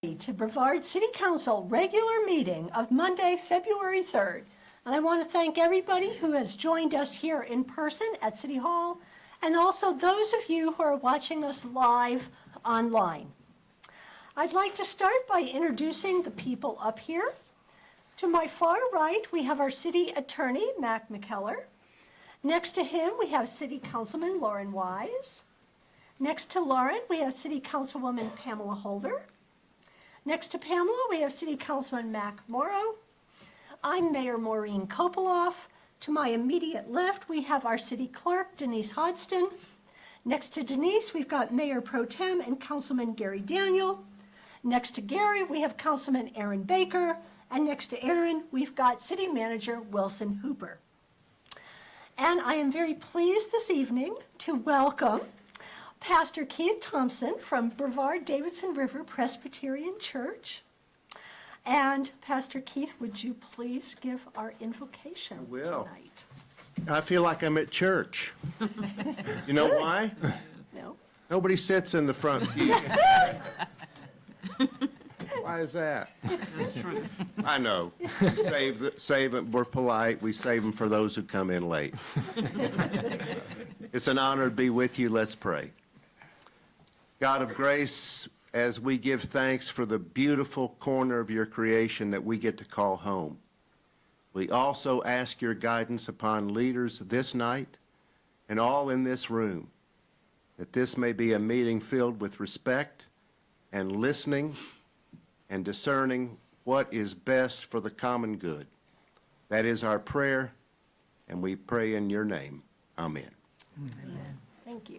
To Brevard City Council regular meeting of Monday, February 3rd. And I want to thank everybody who has joined us here in person at City Hall, and also those of you who are watching us live online. I'd like to start by introducing the people up here. To my far right, we have our city attorney, Mac McKellar. Next to him, we have City Councilman Lauren Wise. Next to Lauren, we have City Councilwoman Pamela Holder. Next to Pamela, we have City Councilman Mac Morrow. I'm Mayor Maureen Kopoloff. To my immediate left, we have our City Clerk, Denise Hodgson. Next to Denise, we've got Mayor Pro Tem and Councilman Gary Daniel. Next to Gary, we have Councilman Aaron Baker. And next to Aaron, we've got City Manager Wilson Hooper. And I am very pleased this evening to welcome Pastor Keith Thompson from Brevard Davidson River Presbyterian Church. And Pastor Keith, would you please give our invocation tonight? I feel like I'm at church. You know why? No. Nobody sits in the front pew. Why is that? That's true. I know. Save them. We're polite. We save them for those who come in late. It's an honor to be with you. Let's pray. God of grace, as we give thanks for the beautiful corner of your creation that we get to call home, we also ask your guidance upon leaders this night and all in this room, that this may be a meeting filled with respect and listening and discerning what is best for the common good. That is our prayer, and we pray in your name. Amen. Amen. Thank you.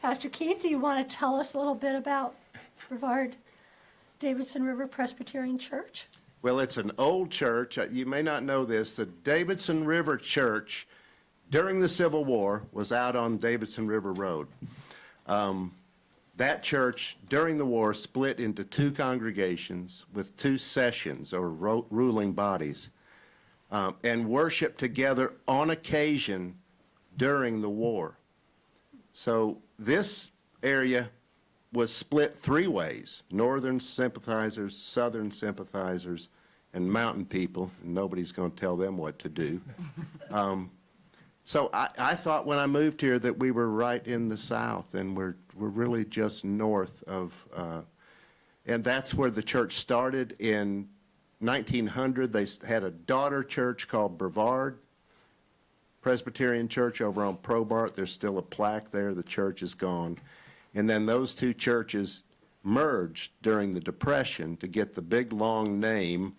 Pastor Keith, do you want to tell us a little bit about Brevard Davidson River Presbyterian Church? Well, it's an old church. You may not know this. The Davidson River Church, during the Civil War, was out on Davidson River Road. That church, during the war, split into two congregations with two sessions, or ruling bodies, and worshiped together on occasion during the war. So this area was split three ways: northern sympathizers, southern sympathizers, and mountain people. And nobody's going to tell them what to do. So I thought when I moved here that we were right in the south, and we're really just north of, and that's where the church started. In 1900, they had a daughter church called Brevard Presbyterian Church over on Probart. There's still a plaque there. The church is gone. And then those two churches merged during the Depression to get the big long name,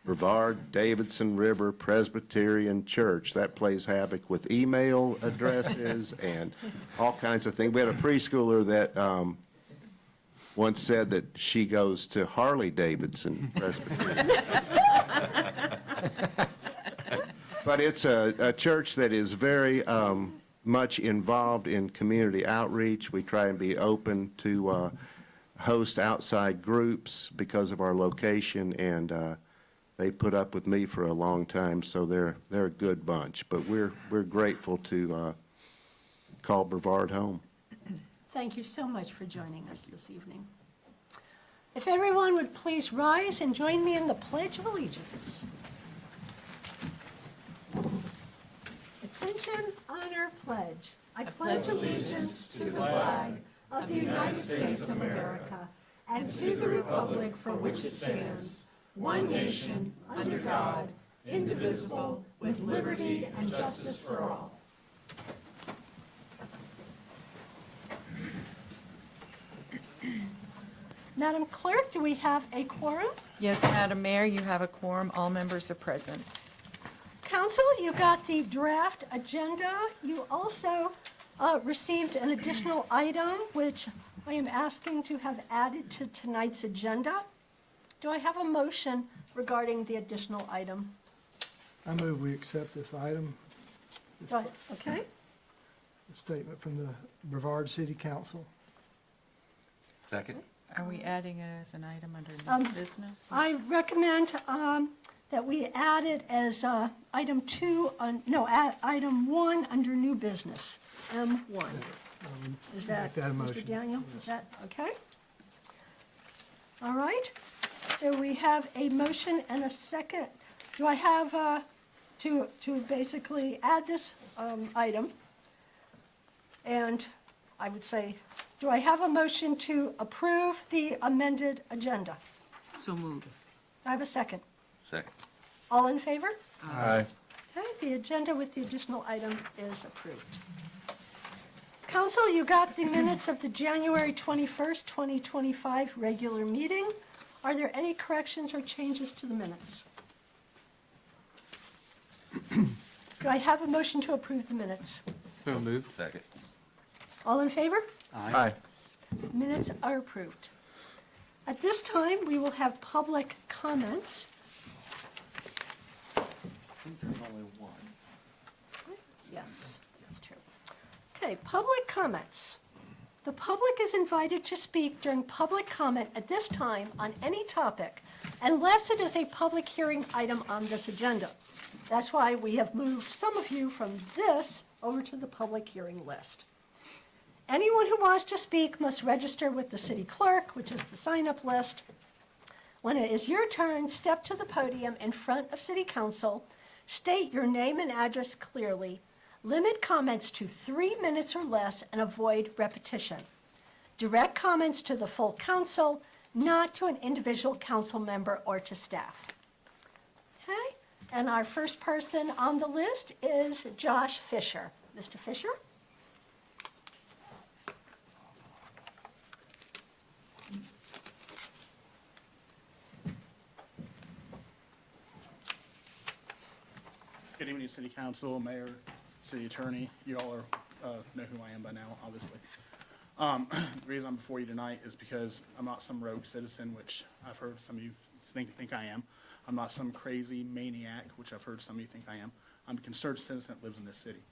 Brevard Davidson River Presbyterian Church. That plays havoc with email addresses and all kinds of things. We had a preschooler that once said that she goes to Harley Davidson Presbyterian. But it's a church that is very much involved in community outreach. We try and be open to host outside groups because of our location, and they put up with me for a long time, so they're a good bunch. But we're grateful to call Brevard home. Thank you so much for joining us this evening. If everyone would please rise and join me in the Pledge of Allegiance. Attention, honor, pledge. I pledge allegiance to the flag of the United States of America and to the republic for which it stands, one nation, under God, indivisible, with liberty and justice for all. Madam Clerk, do we have a quorum? Yes, Madam Mayor, you have a quorum. All members are present. Council, you got the draft agenda. You also received an additional item, which I am asking to have added to tonight's agenda. Do I have a motion regarding the additional item? I move we accept this item, Okay. the statement from the Brevard City Council. Second. Are we adding it as an item under new business? I recommend that we add it as item 1 under new business, M1. Is that, Make that a Mr. motion. Daniel? Yes. Is that okay? All right, so we have a motion and a second. Do I have, to basically add this item? And I would say, do I have a motion to approve the amended agenda? So moved. Do I have a second? Second. All in favor? Aye. Okay, the agenda with the additional item is approved. Council, you got the minutes of the January 21st, 2025 regular meeting. Are there any corrections or changes to the minutes? Do I have a motion to approve the minutes? So moved. Second. All in favor? Aye. Minutes are approved. At this time, we will have public comments. I think there's only one. Yes, that's true. Okay, public comments. The public is invited to speak during public comment at this time on any topic, unless it is a public hearing item on this agenda. That's why we have moved some of you from this over to the public hearing list. Anyone who wants to speak must register with the city clerk, which is the sign-up list. When it is your turn, step to the podium in front of city council, state your name and address clearly, limit comments to 3 minutes or less, and avoid repetition. Direct comments to the full council, not to an individual council member or to staff. Okay, and our first person on the list is Josh Fisher. Mr. Fisher? Good evening, City Council, Mayor, City Attorney. You all know who I am by now, obviously. The reason I'm before you tonight is because I'm not some rogue citizen, which I've heard some of you think I am. I'm not some crazy maniac, which I've heard some of you think I am. I'm a concerned citizen that lives in this city.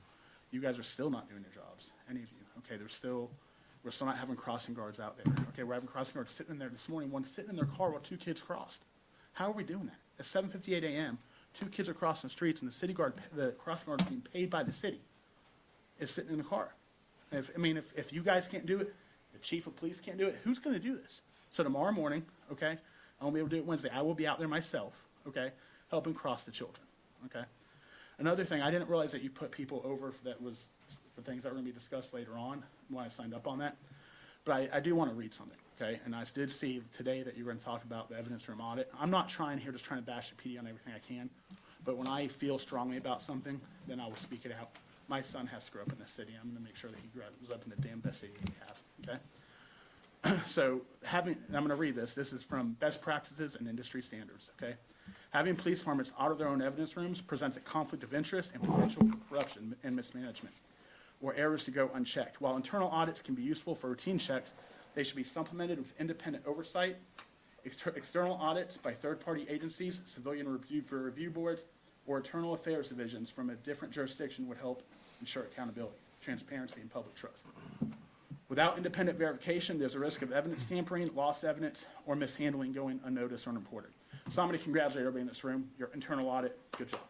You guys are still not doing your jobs, any of you. Okay, we're still not having crossing guards out there. Okay, we're having crossing guards sitting in there this morning, one sitting in their car while 2 kids crossed. How are we doing that? At 7:58 a.m., 2 kids are crossing the streets, and the crossing guard being paid by the city is sitting in the car. If you guys can't do it, the chief of police can't do it, who's going to do this? So tomorrow morning, okay, I won't be able to do it Wednesday. I will be out there myself, okay, helping cross the children, okay? Another thing, I didn't realize that you put people over for things that were going to be discussed later on when I signed up on that. But I do want to read something, okay? And I did see today that you were going to talk about the evidence room audit. I'm not trying to bash the PD on everything I can, but when I feel strongly about something, then I will speak it out. My son has to grow up in this city. I'm going to make sure that he grows up in the damn best city we have, okay? So I'm going to read this. This is from Best Practices and Industry Standards, okay? Having police departments audit their own evidence rooms presents a conflict of interest and potential corruption and mismanagement, or errors to go unchecked. While internal audits can be useful for routine checks, they should be supplemented with independent oversight. External audits by third-party agencies, civilian review boards, or internal affairs divisions from a different jurisdiction would help ensure accountability, transparency, and public trust. Without independent verification, there's a risk of evidence tampering, lost evidence, or mishandling going unnoticed or unreported. So I'm going to congratulate everybody in this room. Your internal audit, good job.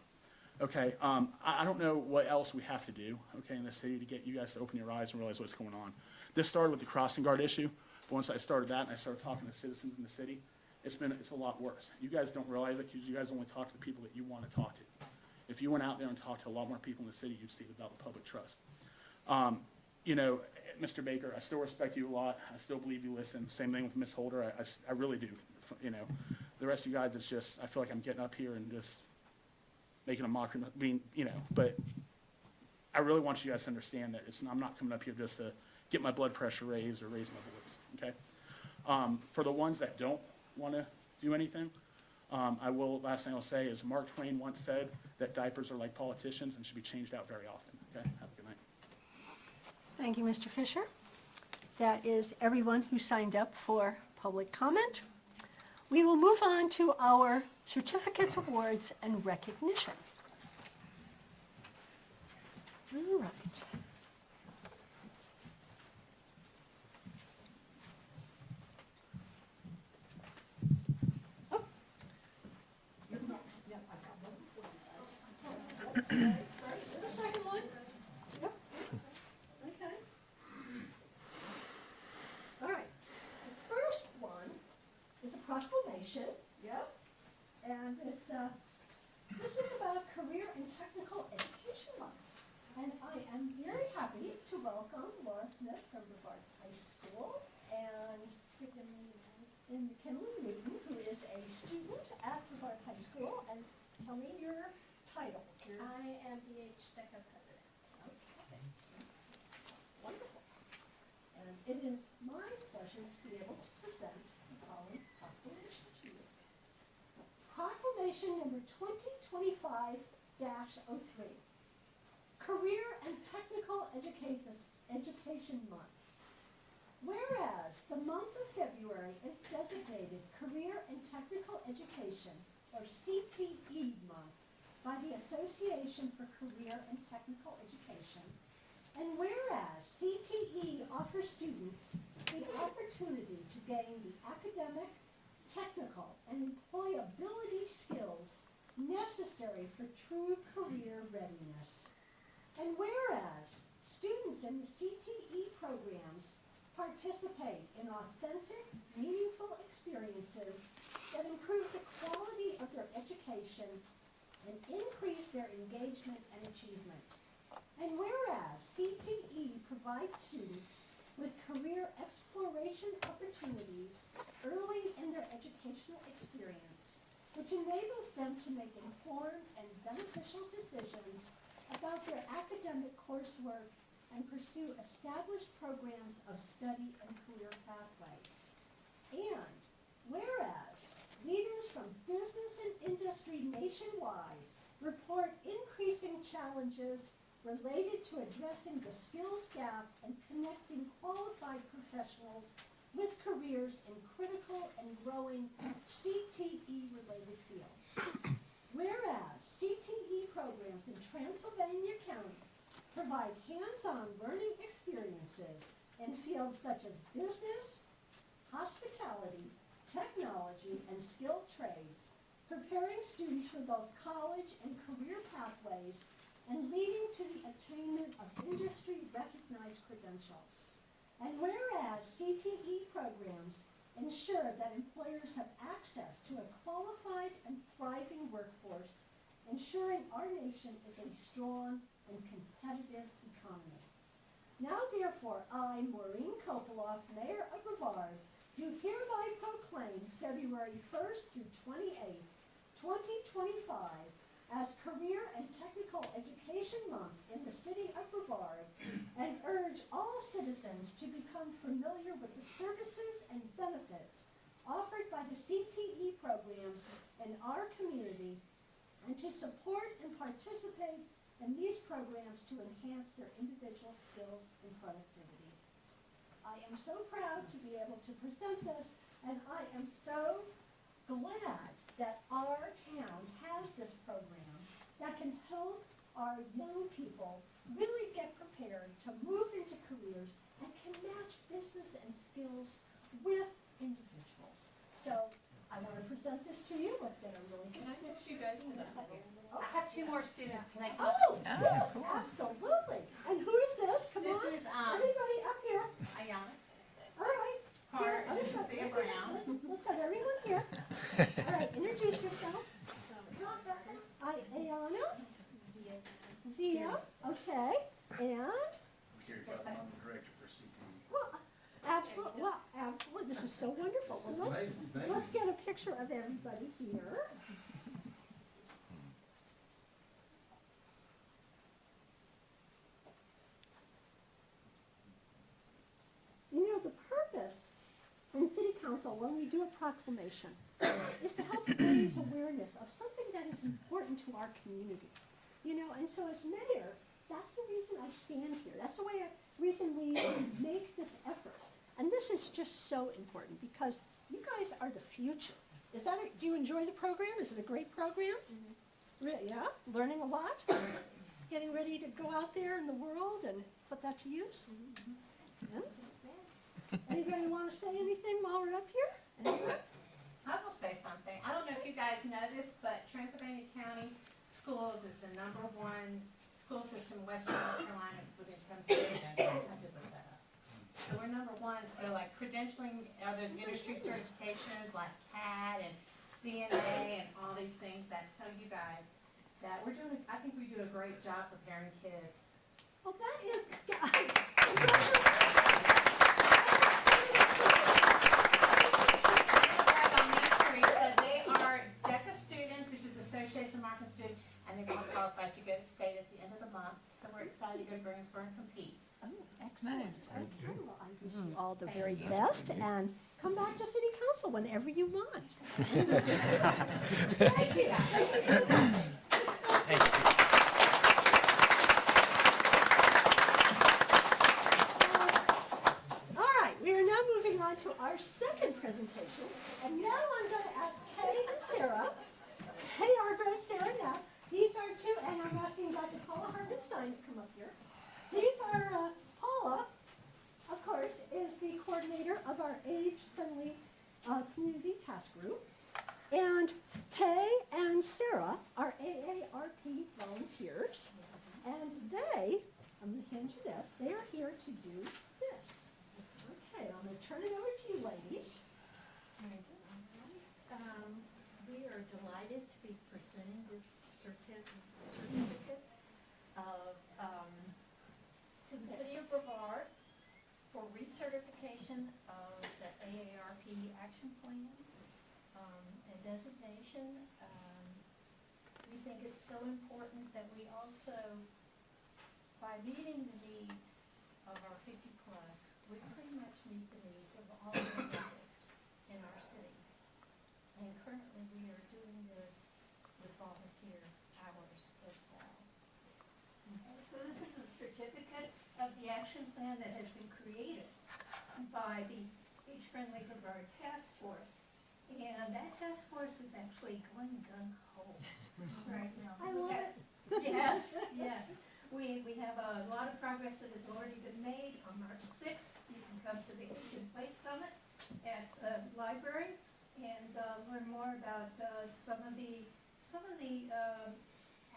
Okay, I don't know what else we have to do, okay, in this city to get you guys to open your eyes and realize what's going on. This started with the crossing guard issue, but once I started that and I started talking to citizens in the city, it's a lot worse. You guys don't realize it because you guys only talk to the people that you want to talk to. If you went out there and talked to a lot more people in the city, you'd see about the public trust. Mr. Baker, I still respect you a lot. I still believe you listen. Same thing with Ms. Holder. I really do. The rest of you guys, it's just, I feel like I'm getting up here and just making a mockery, but I really want you guys to understand that I'm not coming up here just to get my blood pressure raised or raise my voice, okay? For the ones that don't want to do anything, last thing I'll say is Mark Twain once said that diapers are like politicians and should be changed out very often, okay? Have a good night. Thank you, Mr. Fisher. That is everyone who signed up for public comment. We will move on to our certificates, awards, and recognition. All right. Oh. You're next. Yeah, I've got one before you guys. Okay. Right, the second one. Yep. Okay. All right. The first one is a And this is about Career and Technical Education Month. And I am very happy to welcome Laura Smith from Brevard High School and McKinley Newton, who is a student at Brevard High School. And tell me your title. I am BH DECA president. Okay. Wonderful. And it is my pleasure to be able to present the following proclamation to you. Proclamation number 2025-03. Career and Technical Education Month. Whereas the month of February is designated Career and Technical Education, or CTE Month, by the Association for Career and Technical Education, and whereas CTE offers students the opportunity to gain the academic, technical, and employability skills necessary for true career readiness. And whereas students in the CTE programs participate in authentic, meaningful experiences that improve the quality of their education and increase their engagement and achievement. And whereas CTE provides students with career exploration opportunities early in their educational experience, which enables them to make informed and beneficial decisions about their academic coursework and pursue established programs of study and career pathways. And whereas leaders from business and industry nationwide report increasing challenges related to addressing the skills gap and connecting qualified professionals with careers in critical and growing CTE-related fields. Whereas CTE programs in Transylvania County provide hands-on learning experiences in fields such as business, hospitality, technology, and skilled trades, preparing students for both college and career pathways and leading to the attainment of industry-recognized credentials. And whereas CTE programs ensure that employers have access to a qualified and thriving workforce, ensuring our nation is a strong and competitive economy. Now therefore, I, Maureen Kopoloff, Mayor of Brevard, do hereby proclaim February 1st through 28th, 2025 as Career and Technical Education Month in the city of Brevard and urge all citizens to become familiar with the services and benefits offered by the CTE programs in our community and to support and participate in these programs to enhance their individual skills and productivity. I am so proud to be able to present this, and I am so glad that our town has this program that can help our young people really get prepared to move into careers and can match business and skills with individuals. So I want to present this to you. Let's get a really good Can I mix you guys to the middle? Oh, I have two more students. Can I come? Oh, yes, absolutely. And who is this? Come This on. is, Everybody up here. Ayana All right. Here, Carter and let's have Cecilia everyone- Brown. Let's have everyone here. All right, introduce yourself. Come on, Tessa. Ayana, Zia, okay, and, Gary Butler, I'm the director for CTE. well, absolutely, this is so wonderful. Well, let's get a picture of everybody here. You know, the purpose in city council, when we do a proclamation, is to help raise awareness of something that is important to our community. You know, and so as mayor, that's the reason I stand here. That's the reason we make this effort. And this is just so important because you guys are the future. Do you enjoy the program? Is it a great program? Really, yeah? Learning a lot? Getting ready to go out there in the world and put that to use? Yeah? Anybody want to say anything while we're up here? Anyone? I will say something. I don't know if you guys know this, but Transylvania County Schools is the #1 school system in Western North Carolina when it comes to credentialing. I did look that up. So we're #1, so like credentialing, there's industry certifications like CAD and CNA and all these things that tell you guys that I think we do a great job preparing kids. Well, that is, On Main Street, they are DECA students, which is Association of Marketing Students, and they're going to qualify to go to state at the end of the month. So we're excited to go to Greensboro and compete. oh, excellent. Nice. Okay, well, I wish you all the very best, and come back to city council whenever you want. Thank you guys. All right, we are now moving on to our second presentation, and now I'm going to ask Kay and Sarah. Kay Arbro, Sarah now. These are two, and I'm asking Dr. Paula Hartmanstein to come up here. These are, Paula, of course, is the coordinator of our age-friendly community task group. And Kay and Sarah are AARP volunteers. And they, I'm going to hand you this, they are here to do this. Okay, I'm going to turn it over to you ladies. We are delighted to be presenting this certificate of, to the city of Brevard for recertification of the AARP action plan and designation. We think it's so important that we also, by meeting the needs of our 50+, we pretty much meet the needs of all the districts in our city. And currently, we are doing this with volunteer hours as well. So this is a certificate of the action plan that has been created by the Age-Friendly Brevard Task Force. And that task force is actually going gung-ho right now. I love it. Yes, yes. We have a lot of progress that has already been made. On March 6th, you can come to the Age in Place Summit at the library and learn more about some of the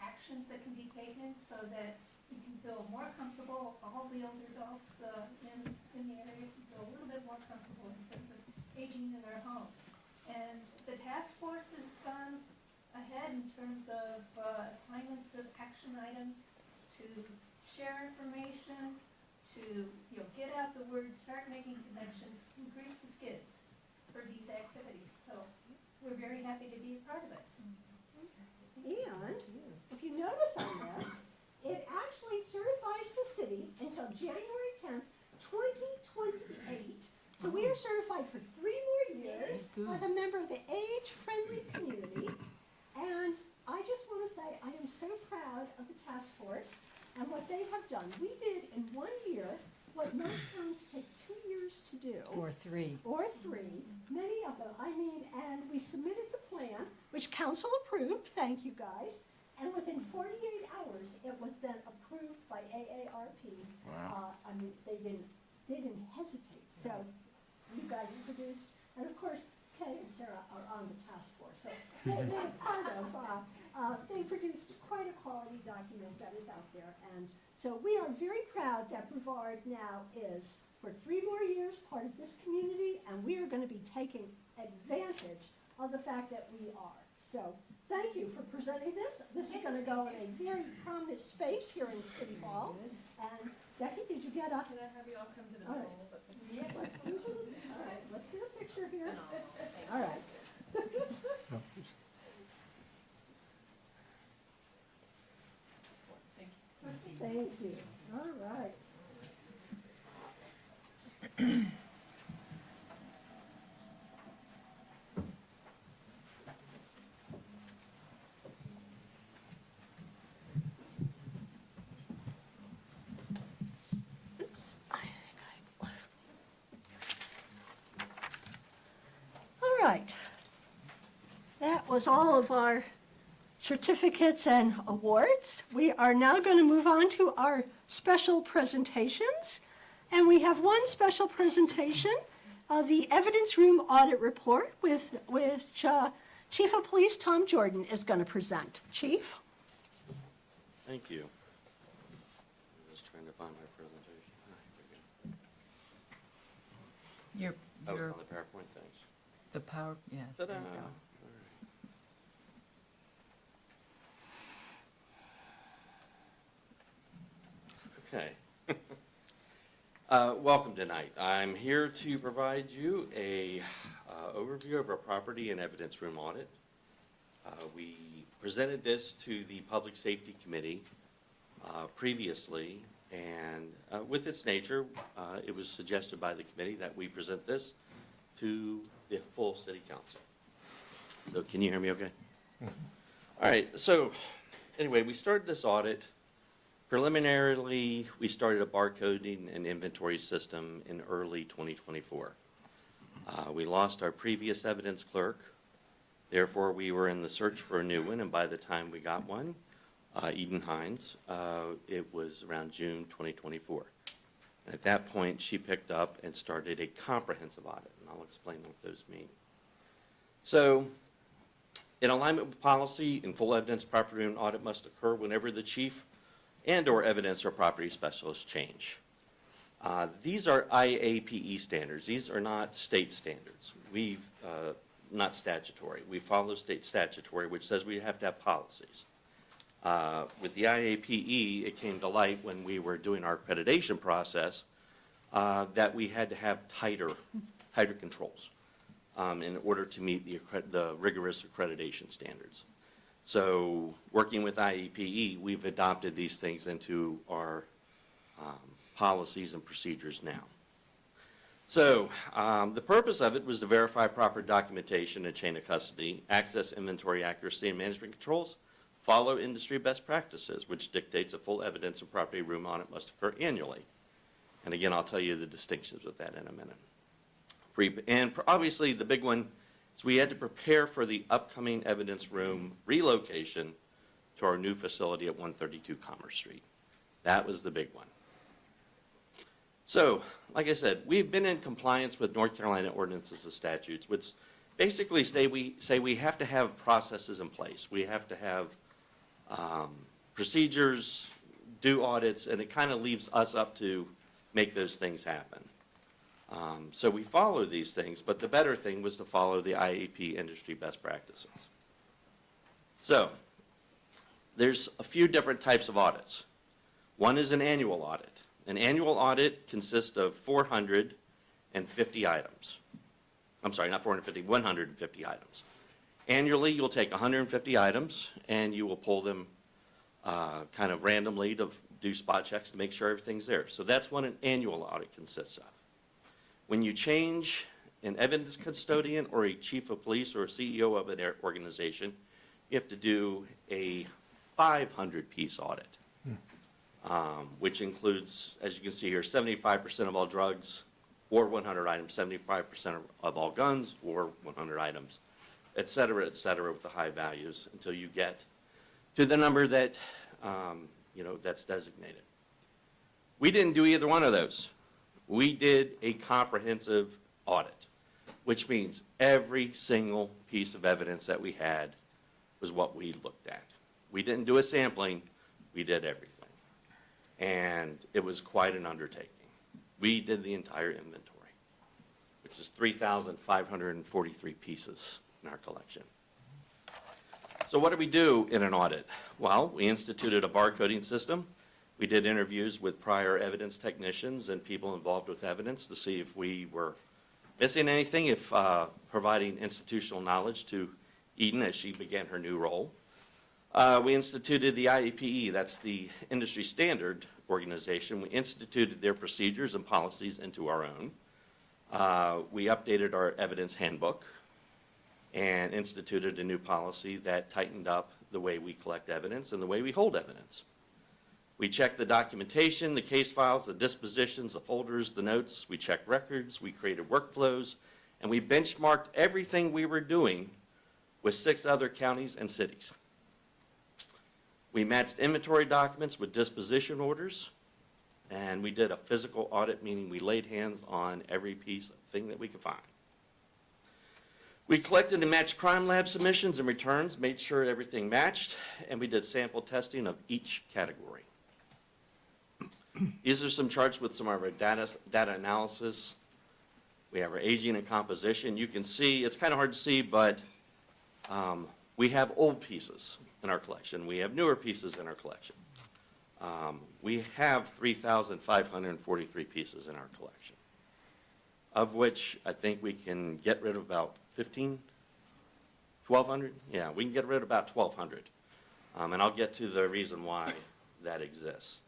actions that can be taken so that you can feel more comfortable. All the older adults in the area can feel a little bit more comfortable in terms of aging in their homes. And the task force has gone ahead in terms of assignments of action items to share information, to get out the word, start making connections, and grease the skids for these activities. So we're very happy to be a part of it. And if you notice on this, it actually certifies the city until January 10th, 2028. So we are certified for 3 more years as a member of the age-friendly community. And I just want to say I am so proud of the task force and what they have done. We did in 1 year what most towns take 2 years to do. Or 3. Or 3, many of them. I mean, and we submitted the plan, which council approved, thank you guys. And within 48 hours, it was then approved by AARP. Wow. I mean, they didn't hesitate. So you guys produced, and of course, Kay and Sarah are on the task force. So they're part of, they produced quite a quality document that is out there. And so we are very proud that Brevard now is, for 3 more years, part of this community, and we are going to be taking advantage of the fact that we are. So thank you for presenting this. This is going to go in a very prominent space here in City Hall. And Becky, did you get up? Can I have you all come to the All right. table? Yeah, all right, let's get a picture here. All right. Thank you. All right. Oops. All right. That was all of our certificates and awards. We are now going to move on to our special presentations. And we have one special presentation, the Evidence Room Audit Report, with Chief of Police Tom Jordan is going to present. Chief? Thank you. I'm just trying to find my presentation. Here we go. Your, Oh, it's on the PowerPoint, thanks. the power, yeah. Ta-da! there you go. All right. Okay. Welcome tonight. I'm here to provide you a overview of our property and evidence room audit. We presented this to the Public Safety Committee previously, and with its nature, it was suggested by the committee that we present this to the full city council. So can you hear me okay? All right, so anyway, we started this audit. Preliminarily, we started a barcoding and inventory system in early 2024. We lost our previous evidence clerk. Therefore, we were in the search for a new one, and by the time we got one, Eden Hines, it was around June 2024. And at that point, she picked up and started a comprehensive audit, and I'll explain what those mean. So, in alignment with policy, in full evidence property room audit must occur whenever the chief and/or evidence or property specialist change. These are IAPE standards. These are not state standards. Not statutory. We follow state statutory, which says we have to have policies. With the IAPE, it came to light when we were doing our accreditation process that we had to have tighter controls in order to meet the rigorous accreditation standards. So working with IAPE, we've adopted these things into our policies and procedures now. So the purpose of it was to verify proper documentation and chain of custody, access inventory accuracy and management controls, follow industry best practices, which dictates a full evidence and property room audit must occur annually. And again, I'll tell you the distinctions with that in a minute. And obviously the big one is we had to prepare for the upcoming evidence room relocation to our new facility at 132 Commerce Street. That was the big one. So, like I said, we've been in compliance with North Carolina ordinances and statutes, which basically say we have to have processes in place. We have to have procedures, do audits, and it kind of leaves us up to make those things happen. So we follow these things, but the better thing was to follow the IAP industry best practices. So, there's a few different types of audits. One is an annual audit. An annual audit consists of 450 items. I'm sorry, not 450, 150 items. Annually, you'll take 150 items and you will pull them kind of randomly to do spot checks to make sure everything's there. So that's what an annual audit consists of. When you change an evidence custodian or a chief of police or a CEO of an organization, you have to do a 500-piece audit. Which includes, as you can see here, 75% of all drugs or 100 items, 75% of all guns or 100 items, et cetera, with the high values until you get to the number that, that's designated. We didn't do either one of those. We did a comprehensive audit, which means every single piece of evidence that we had was what we looked at. We didn't do a sampling, we did everything. And it was quite an undertaking. We did the entire inventory, which is 3,543 pieces in our collection. So what do we do in an audit? Well, we instituted a barcoding system. We did interviews with prior evidence technicians and people involved with evidence to see if we were missing anything, if providing institutional knowledge to Eden as she began her new role. We instituted the IAPE, that's the industry standard organization. We instituted their procedures and policies into our own. We updated our evidence handbook and instituted a new policy that tightened up the way we collect evidence and the way we hold evidence. We checked the documentation, the case files, the dispositions, the folders, the notes. We checked records, we created workflows, and we benchmarked everything we were doing with 6 other counties and cities. We matched inventory documents with disposition orders, and we did a physical audit, meaning we laid hands on every piece of thing that we could find. We collected and matched crime lab submissions and returns, made sure everything matched, and we did sample testing of each category. These are some charts with some of our data analysis. We have our aging and composition. You can see, it's kind of hard to see, but we have old pieces in our collection. We have newer pieces in our collection. We have 3,543 pieces in our collection, of which I think we can get rid of about 1,200? Yeah, we can get rid of about 1,200. And I'll get to the reason why that exists.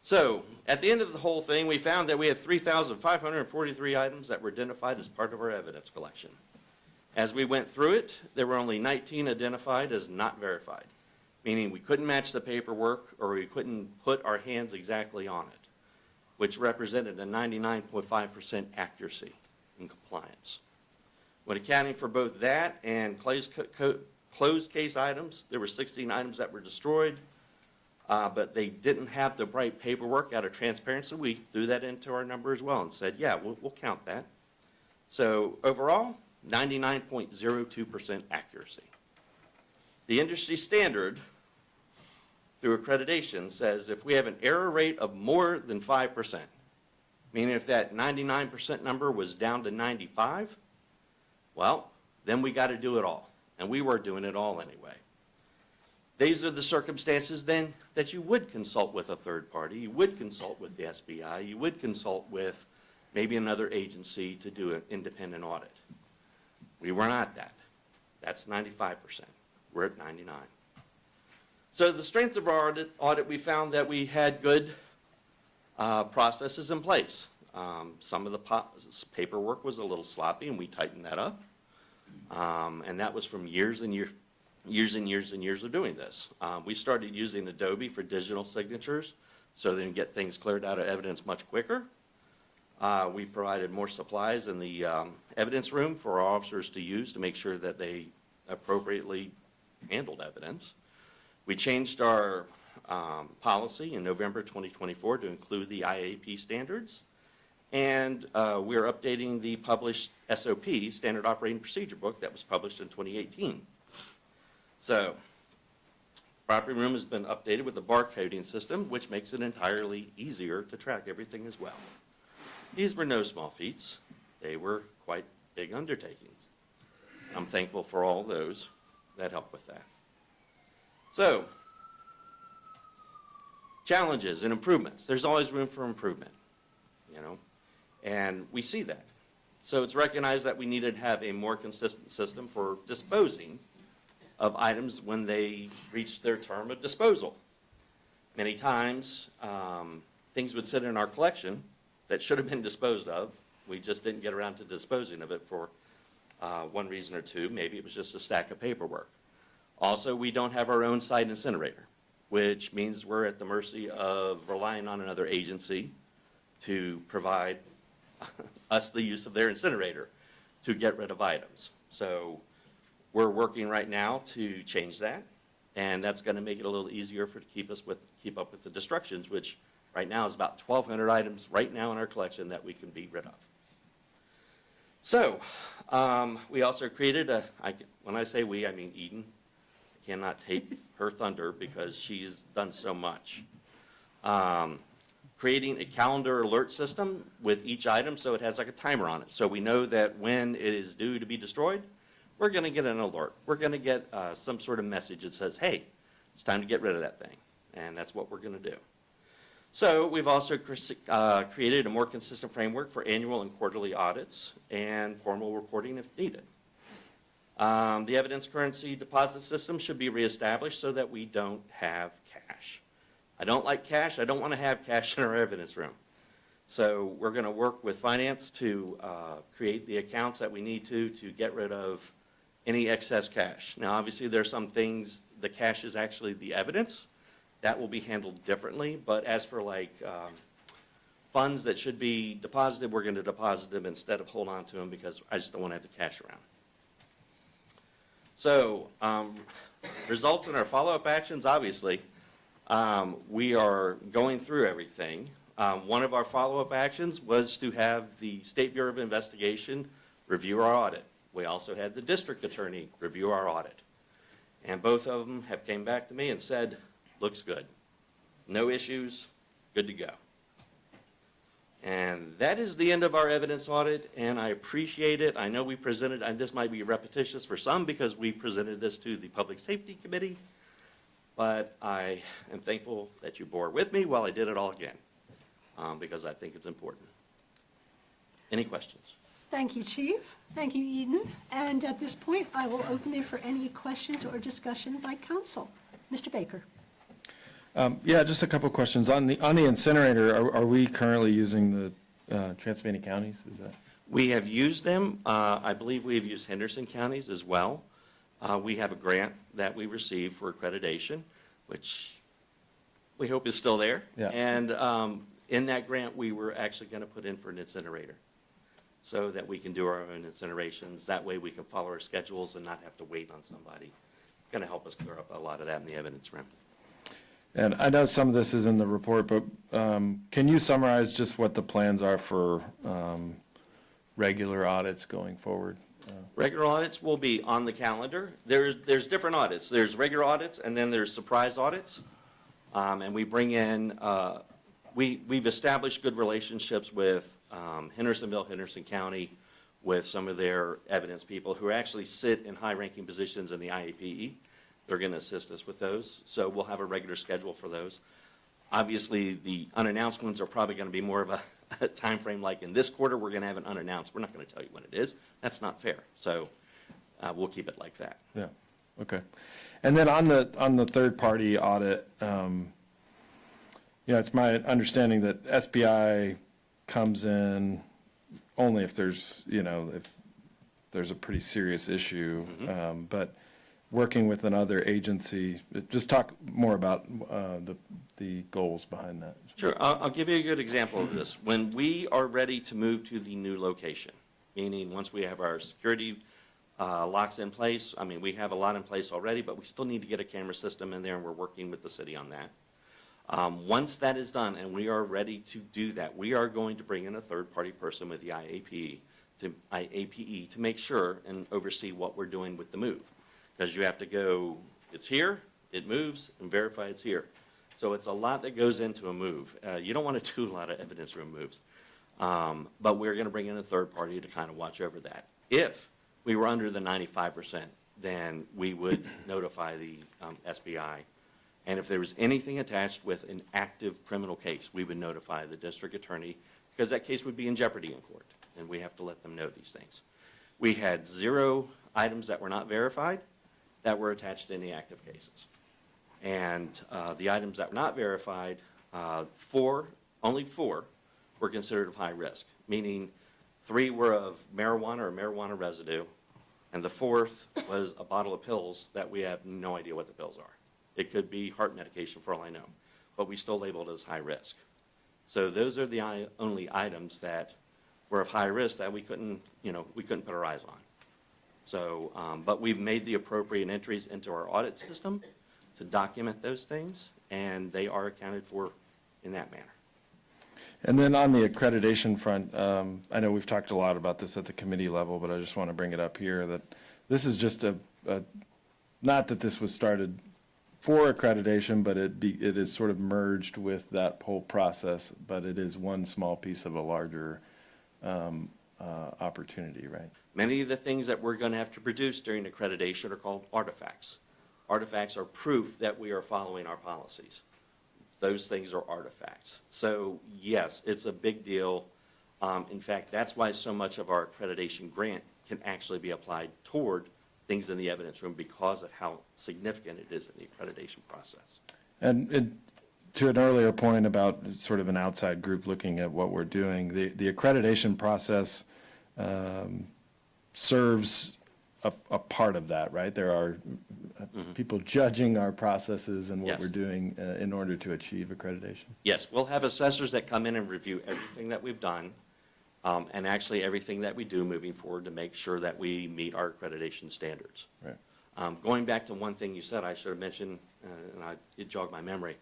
So, at the end of the whole thing, we found that we had 3,543 items that were identified as part of our evidence collection. As we went through it, there were only 19 identified as not verified, meaning we couldn't match the paperwork or we couldn't put our hands exactly on it, which represented a 99.5% accuracy in compliance. When accounting for both that and closed case items, there were 16 items that were destroyed, but they didn't have the right paperwork out of transparency. We threw that into our number as well and said, yeah, we'll count that. So overall, 99.02% accuracy. The industry standard through accreditation says if we have an error rate of more than 5%, meaning if that 99% number was down to 95, well, then we got to do it all. And we were doing it all anyway. These are the circumstances then that you would consult with a third party, you would consult with the SBI, you would consult with maybe another agency to do an independent audit. We were not that. That's 95%. We're at 99. So the strength of our audit, we found that we had good processes in place. Some of the paperwork was a little sloppy, and we tightened that up. And that was from years and years of doing this. We started using Adobe for digital signatures so they can get things cleared out of evidence much quicker. We provided more supplies in the evidence room for our officers to use to make sure that they appropriately handled evidence. We changed our policy in November 2024 to include the IAP standards. And we're updating the published SOP, Standard Operating Procedure Book, that was published in 2018. So, property room has been updated with a barcoding system, which makes it entirely easier to track everything as well. These were no small feats. They were quite big undertakings. I'm thankful for all those that helped with that. So, challenges and improvements. There's always room for improvement, you know, and we see that. So it's recognized that we needed to have a more consistent system for disposing of items when they reach their term of disposal. Many times, things would sit in our collection that should have been disposed of. We just didn't get around to disposing of it for one reason or two. Maybe it was just a stack of paperwork. Also, we don't have our own site incinerator, which means we're at the mercy of relying on another agency to provide us the use of their incinerator to get rid of items. So we're working right now to change that, and that's going to make it a little easier to keep up with the destructions, which right now is about 1,200 items right now in our collection that we can be rid of. So we also created when I say we, I mean Eden. I cannot take her thunder because she's done so much. Creating a calendar alert system with each item so it has like a timer on it. So we know that when it is due to be destroyed, we're going to get an alert. We're going to get some sort of message that says, hey, it's time to get rid of that thing. And that's what we're going to do. So we've also created a more consistent framework for annual and quarterly audits and formal reporting if needed. The evidence currency deposit system should be reestablished so that we don't have cash. I don't like cash. I don't want to have cash in our evidence room. So we're going to work with finance to create the accounts that we need to get rid of any excess cash. Now, obviously, there's some things, the cash is actually the evidence. That will be handled differently. But as for like funds that should be deposited, we're going to deposit them instead of hold on to them because I just don't want to have the cash around. So results in our follow-up actions, obviously. We are going through everything. One of our follow-up actions was to have the State Bureau of Investigation review our audit. We also had the district attorney review our audit. And both of them have came back to me and said, looks good. No issues, good to go. And that is the end of our evidence audit, and I appreciate it. I know we presented, and this might be repetitious for some because we presented this to the Public Safety Committee. but I am thankful that you bore with me while I did it all again, because I think it's important. Any questions? Thank you, Chief. Thank you, Eden. And at this point, I will open it for any questions or discussion by council. Mr. Baker. Yeah, just a couple of questions. On the incinerator, are we currently using the Transylvania counties? Is that? We have used them. I believe we have used Henderson counties as well. We have a grant that we received for accreditation, which we hope is still there. Yeah. And in that grant, we were actually going to put in for an incinerator so that we can do our own incinerations. That way we can follow our schedules and not have to wait on somebody. It's going to help us clear up a lot of that in the evidence room. And I know some of this is in the report, but can you summarize just what the plans are for regular audits going forward? Regular audits will be on the calendar. There's different audits. There's regular audits, and then there's surprise audits. And we bring in, we've established good relationships with Hendersonville, Henderson County, with some of their evidence people who actually sit in high-ranking positions in the IAPE. They're going to assist us with those. So we'll have a regular schedule for those. Obviously, the unannounced ones are probably going to be more of a time frame like in this quarter, we're going to have an unannounced. We're not going to tell you when it is. That's not fair. So we'll keep it like that. Yeah, okay. And then on the third-party audit, it's my understanding that SBI comes in only if there's, if there's a pretty serious issue. But working with another agency, just talk more about the goals behind that. Sure. I'll give you a good example of this. When we are ready to move to the new location, meaning once we have our security locks in place, I mean, we have a lot in place already, but we still need to get a camera system in there, and we're working with the city on that. Once that is done and we are ready to do that, we are going to bring in a third-party person with the IAPE to make sure and oversee what we're doing with the move. Because you have to go, it's here, it moves, and verify it's here. So it's a lot that goes into a move. You don't want to do a lot of evidence room moves. But we're going to bring in a third party to kind of watch over that. If we were under the 95%, then we would notify the SBI. And if there was anything attached with an active criminal case, we would notify the district attorney, because that case would be in jeopardy in court, and we have to let them know these things. We had 0 items that were not verified that were attached to any active cases. And the items that were not verified, only 4 were considered of high risk, meaning 3 were of marijuana or marijuana residue, and the 4th was a bottle of pills that we have no idea what the pills are. It could be heart medication for all I know, but we still labeled it as high risk. So those are the only items that were of high risk that we couldn't put our eyes on. So, but we've made the appropriate entries into our audit system to document those things, and they are accounted for in that manner. And then on the accreditation front, I know we've talked a lot about this at the committee level, but I just want to bring it up here that this is just not that this was started for accreditation, but it is sort of merged with that whole process, but it is one small piece of a larger opportunity, right? Many of the things that we're going to have to produce during accreditation are called artifacts. Artifacts are proof that we are following our policies. Those things are artifacts. So yes, it's a big deal. In fact, that's why so much of our accreditation grant can actually be applied toward things in the evidence room, because of how significant it is in the accreditation process. And to an earlier point about sort of an outside group looking at what we're doing, the accreditation process serves a part of that, right? There are people judging our processes and what Yes. we're doing in order to achieve accreditation. Yes, we'll have assessors that come in and review everything that we've done, and actually everything that we do moving forward to make sure that we meet our accreditation standards. Right. Going back to one thing you said, I should have mentioned, and it jogged my memory.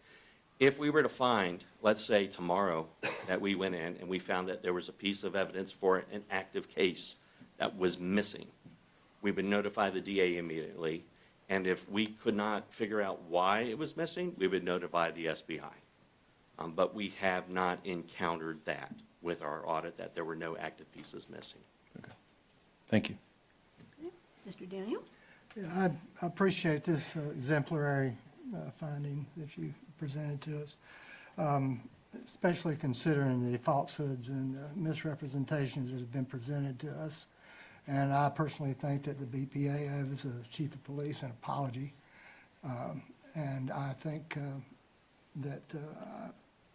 If we were to find, let's say tomorrow, that we went in and we found that there was a piece of evidence for an active case that was missing, we would notify the DA immediately. And if we could not figure out why it was missing, we would notify the SBI. But we have not encountered that with our audit, that there were no active pieces missing. Okay. Thank you. Mr. Daniel? Yeah, I appreciate this exemplary finding that you presented to us, especially considering the falsehoods and the misrepresentations that have been presented to us. And I personally think that the BPA owes the chief of police an apology. And I think that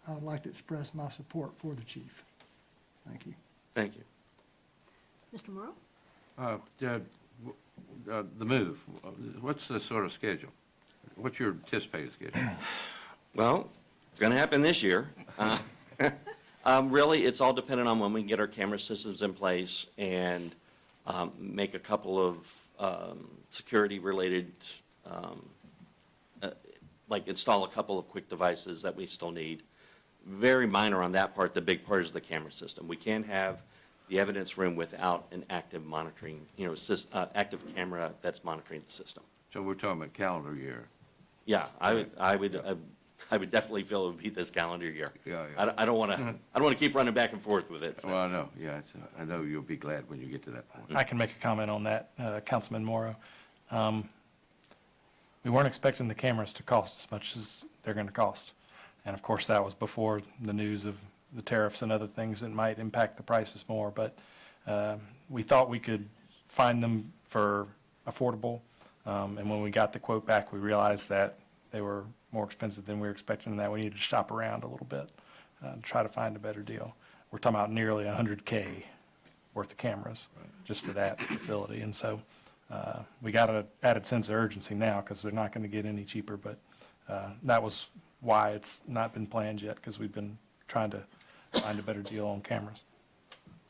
I would like to express my support for the chief. Thank you. Thank you. Mr. Morrow? The move, what's the sort of schedule? What's your anticipated schedule? Well, it's going to happen this year. Really, it's all dependent on when we can get our camera systems in place and make a couple of security-related, like install a couple of quick devices that we still need. Very minor on that part. The big part is the camera system. We can't have the evidence room without an active monitoring, active camera that's monitoring the system. So we're talking about calendar year. Yeah, I would definitely feel it would be this calendar year. Yeah, yeah. I don't want to keep running back and forth with it. so. Well, I know, yeah, I know you'll be glad when you get to that point. I can make a comment on that, Councilman Morrow. We weren't expecting the cameras to cost as much as they're going to cost. And of course, that was before the news of the tariffs and other things that might impact the prices more. But we thought we could find them for affordable. And when we got the quote back, we realized that they were more expensive than we were expecting, and that we needed to shop around a little bit to try to find a better deal. We're talking about nearly $100K worth of cameras just for that facility. And so we got an added sense of urgency now because they're not going to get any cheaper. But that was why it's not been planned yet, because we've been trying to find a better deal on cameras.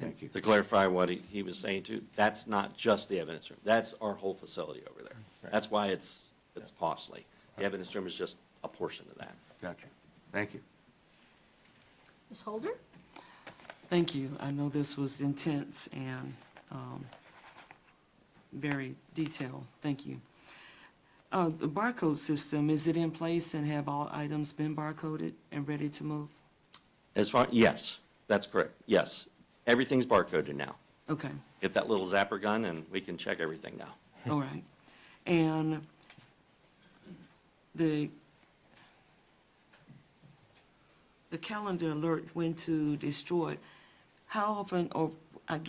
Thank you. To clarify what he was saying too, that's not just the evidence room. That's our whole facility over there. That's why it's costly. The evidence room is just a portion of that. Gotcha. Thank you. Ms. Holder? Thank you. I know this was intense and very detailed. Thank you. The barcode system, is it in place and have all items been barcoded and ready to move? Yes, that's correct. Yes. Everything's barcoded now. Okay, Get that little zapper gun and we can check everything now. all right. And the calendar alert when to destroy it, how often, or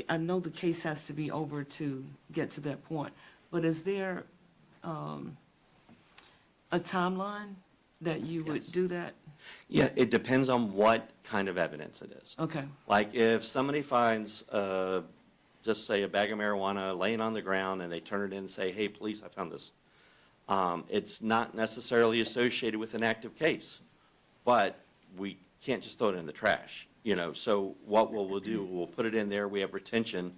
I know the case has to be over to get to that point, but is there a timeline that you would Yes. do that? Yeah, it depends on what kind of evidence it is. Okay, Like if somebody finds, just say a bag of marijuana laying on the ground and they turn it in and say, hey, police, I found this. It's not necessarily associated with an active case, but we can't just throw it in the trash, So what we'll do, we'll put it in there. We have retention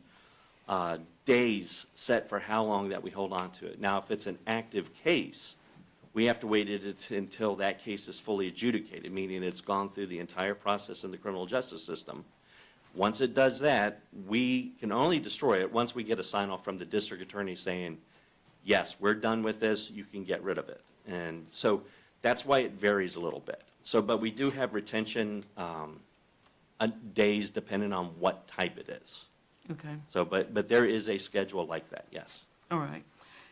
days set for how long that we hold on to it. Now, if it's an active case, we have to wait until that case is fully adjudicated, meaning it's gone through the entire process in the criminal justice system. Once it does that, we can only destroy it once we get a sign-off from the district attorney saying, yes, we're done with this, you can get rid of it. And so that's why it varies a little bit. So, but we do have retention days depending on what type it is. okay, So, but there is a schedule like that, yes. all right.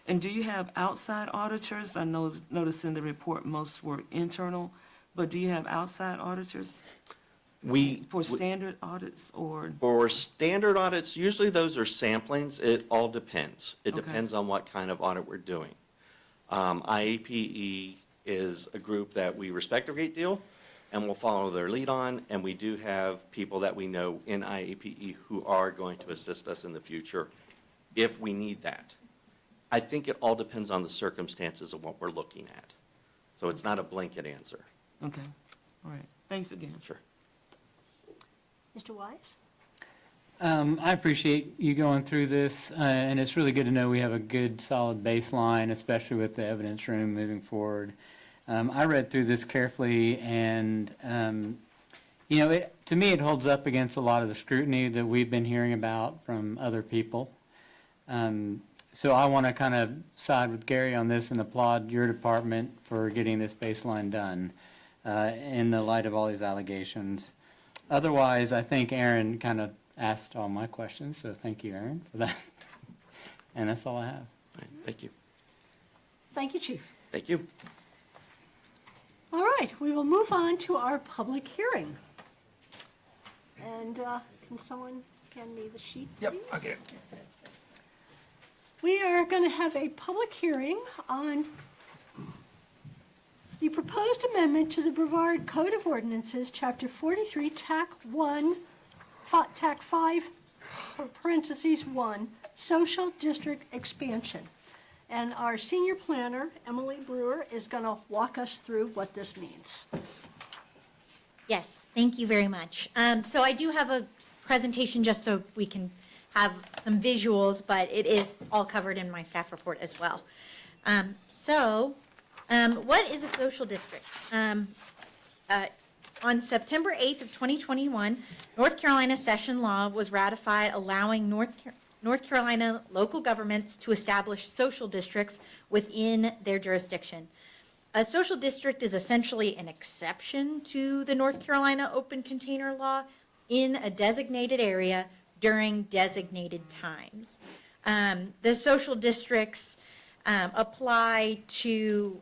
And do you have outside auditors? I noticed in the report most were internal, but do you have outside auditors for standard audits or? For standard audits, usually those are samplings. It all depends. It Okay. depends on what kind of audit we're doing. IAPE is a group that we respect a great deal and we'll follow their lead on. And we do have people that we know in IAPE who are going to assist us in the future if we need that. I think it all depends on the circumstances of what we're looking at. So it's not a blanket answer. Okay, all right. Thanks again. Sure. Mr. Wise? I appreciate you going through this, and it's really good to know we have a good, solid baseline, especially with the evidence room moving forward. I read through this carefully, and, to me, it holds up against a lot of the scrutiny that we've been hearing about from other people. So I want to kind of side with Gary on this and applaud your department for getting this baseline done in the light of all these allegations. Otherwise, I think Aaron kind of asked all my questions, so thank you, Aaron, for that. And that's all I have. All right, thank you. Thank you, Chief. Thank you. All right, we will move on to our public hearing. And can someone hand me the sheet, please? Yep, I'll get it. We are going to have a public hearing on the proposed amendment to the Brevard Code of Ordinances, Chapter 43, TAC 1, TAC 5, parentheses 1, Social District Expansion. And our senior planner, Emily Brewer, is going to walk us through what this means. Yes, thank you very much. So I do have a presentation just so we can have some visuals, but it is all covered in my staff report as well. What is a social district? On September 8th of 2021, North Carolina session law was ratified allowing North Carolina local governments to establish social districts within their jurisdiction. A social district is essentially an exception to the North Carolina open container law in a designated area during designated times. The social districts apply to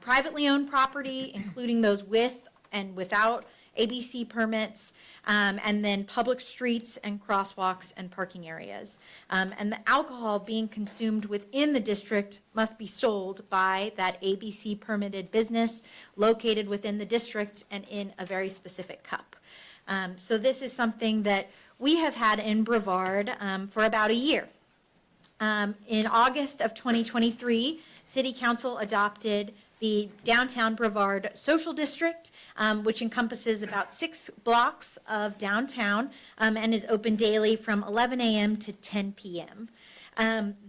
privately owned property, including those with and without ABC permits, and then public streets and crosswalks and parking areas. And the alcohol being consumed within the district must be sold by that ABC permitted business located within the district and in a very specific cup. So this is something that we have had in Brevard for about a year. In August of 2023, City Council adopted the Downtown Brevard Social District, which encompasses about 6 blocks of downtown and is open daily from 11 a.m. to 10 p.m.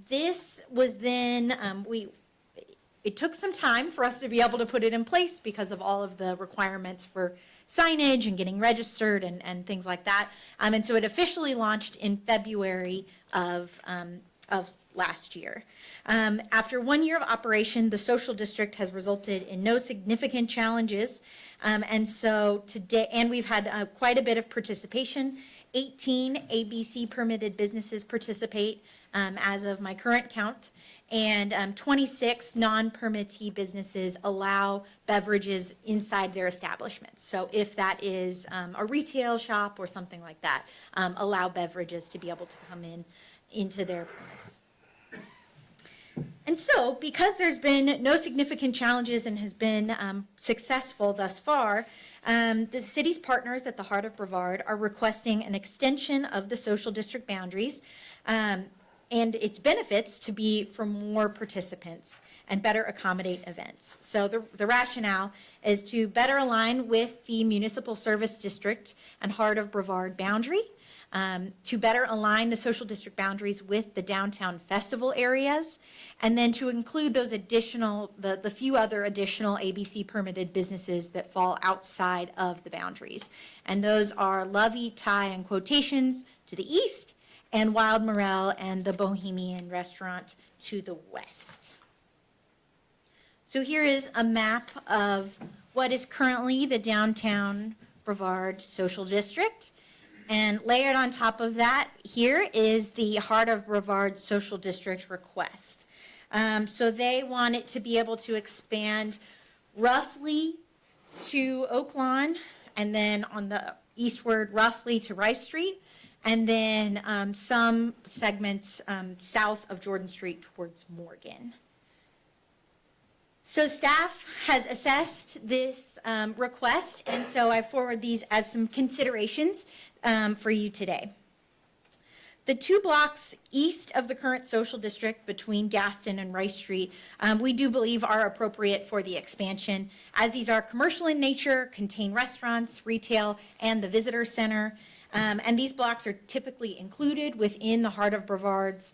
This was then, it took some time for us to be able to put it in place because of all of the requirements for signage and getting registered and things like that. And so it officially launched in February of last year. After 1 year of operation, the social district has resulted in no significant challenges. And so today, and we've had quite a bit of participation. 18 ABC permitted businesses participate as of my current count. And 26 non-permittee businesses allow beverages inside their establishments. So if that is a retail shop or something like that, allow beverages to be able to come into their premise. And so, because there's been no significant challenges and has been successful thus far, the city's partners at the Heart of Brevard are requesting an extension of the social district boundaries and its benefits to be for more participants and better accommodate events. So the rationale is to better align with the municipal service district and Heart of Brevard boundary, to better align the social district boundaries with the downtown festival areas, and then to include those additional, the few other additional ABC permitted businesses that fall outside of the boundaries. And those are Love, Eat, Thai, and Quotations to the east, and Wild Morel and the Bohemian Restaurant to the west. So here is a map of what is currently the downtown Brevard social district. And layered on top of that, here is the Heart of Brevard Social District request. So they want it to be able to expand roughly to Oak Lawn, and then on the eastward roughly to Rice Street, and then some segments south of Jordan Street towards Morgan. So staff has assessed this request, and so I forward these as some considerations for you today. The 2 blocks east of the current social district between Gaston and Rice Street, we do believe are appropriate for the expansion, as these are commercial in nature, contain restaurants, retail, and the visitor center. And these blocks are typically included within the Heart of Brevard's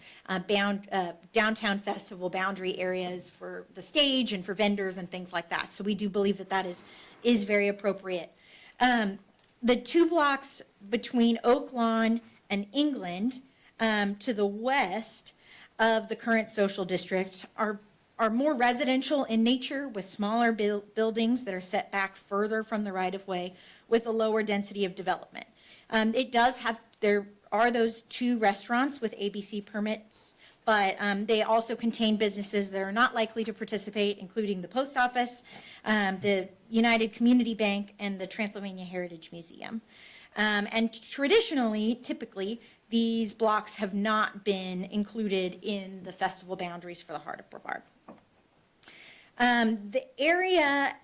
downtown festival boundary areas for the stage and for vendors and things like that. So we do believe that that is very appropriate. The 2 blocks between Oak Lawn and England to the west of the current social district are more residential in nature, with smaller buildings that are set back further from the right-of-way with a lower density of development. There are those 2 restaurants with ABC permits, but they also contain businesses that are not likely to participate, including the post office, the United Community Bank, and the Transylvania Heritage Museum. And traditionally, typically, these blocks have not been included in the festival boundaries for the Heart of Brevard. The area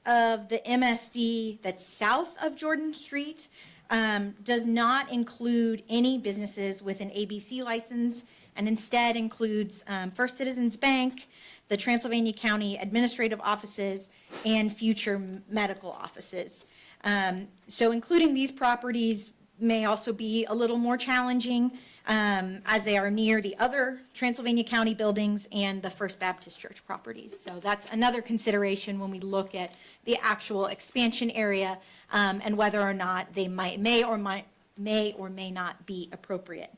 of the MSD that's south of Jordan Street does not include any businesses with an ABC license, and instead includes First Citizens Bank, the Transylvania County Administrative Offices, and future medical offices. So including these properties may also be a little more challenging as they are near the other Transylvania County buildings and the First Baptist Church properties. So that's another consideration when we look at the actual expansion area and whether or not they may or may not be appropriate.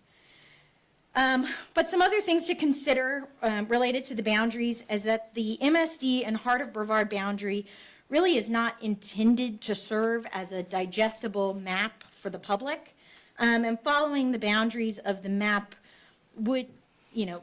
But some other things to consider related to the boundaries is that the MSD and Heart of Brevard boundary really is not intended to serve as a digestible map for the public. And following the boundaries of the map would,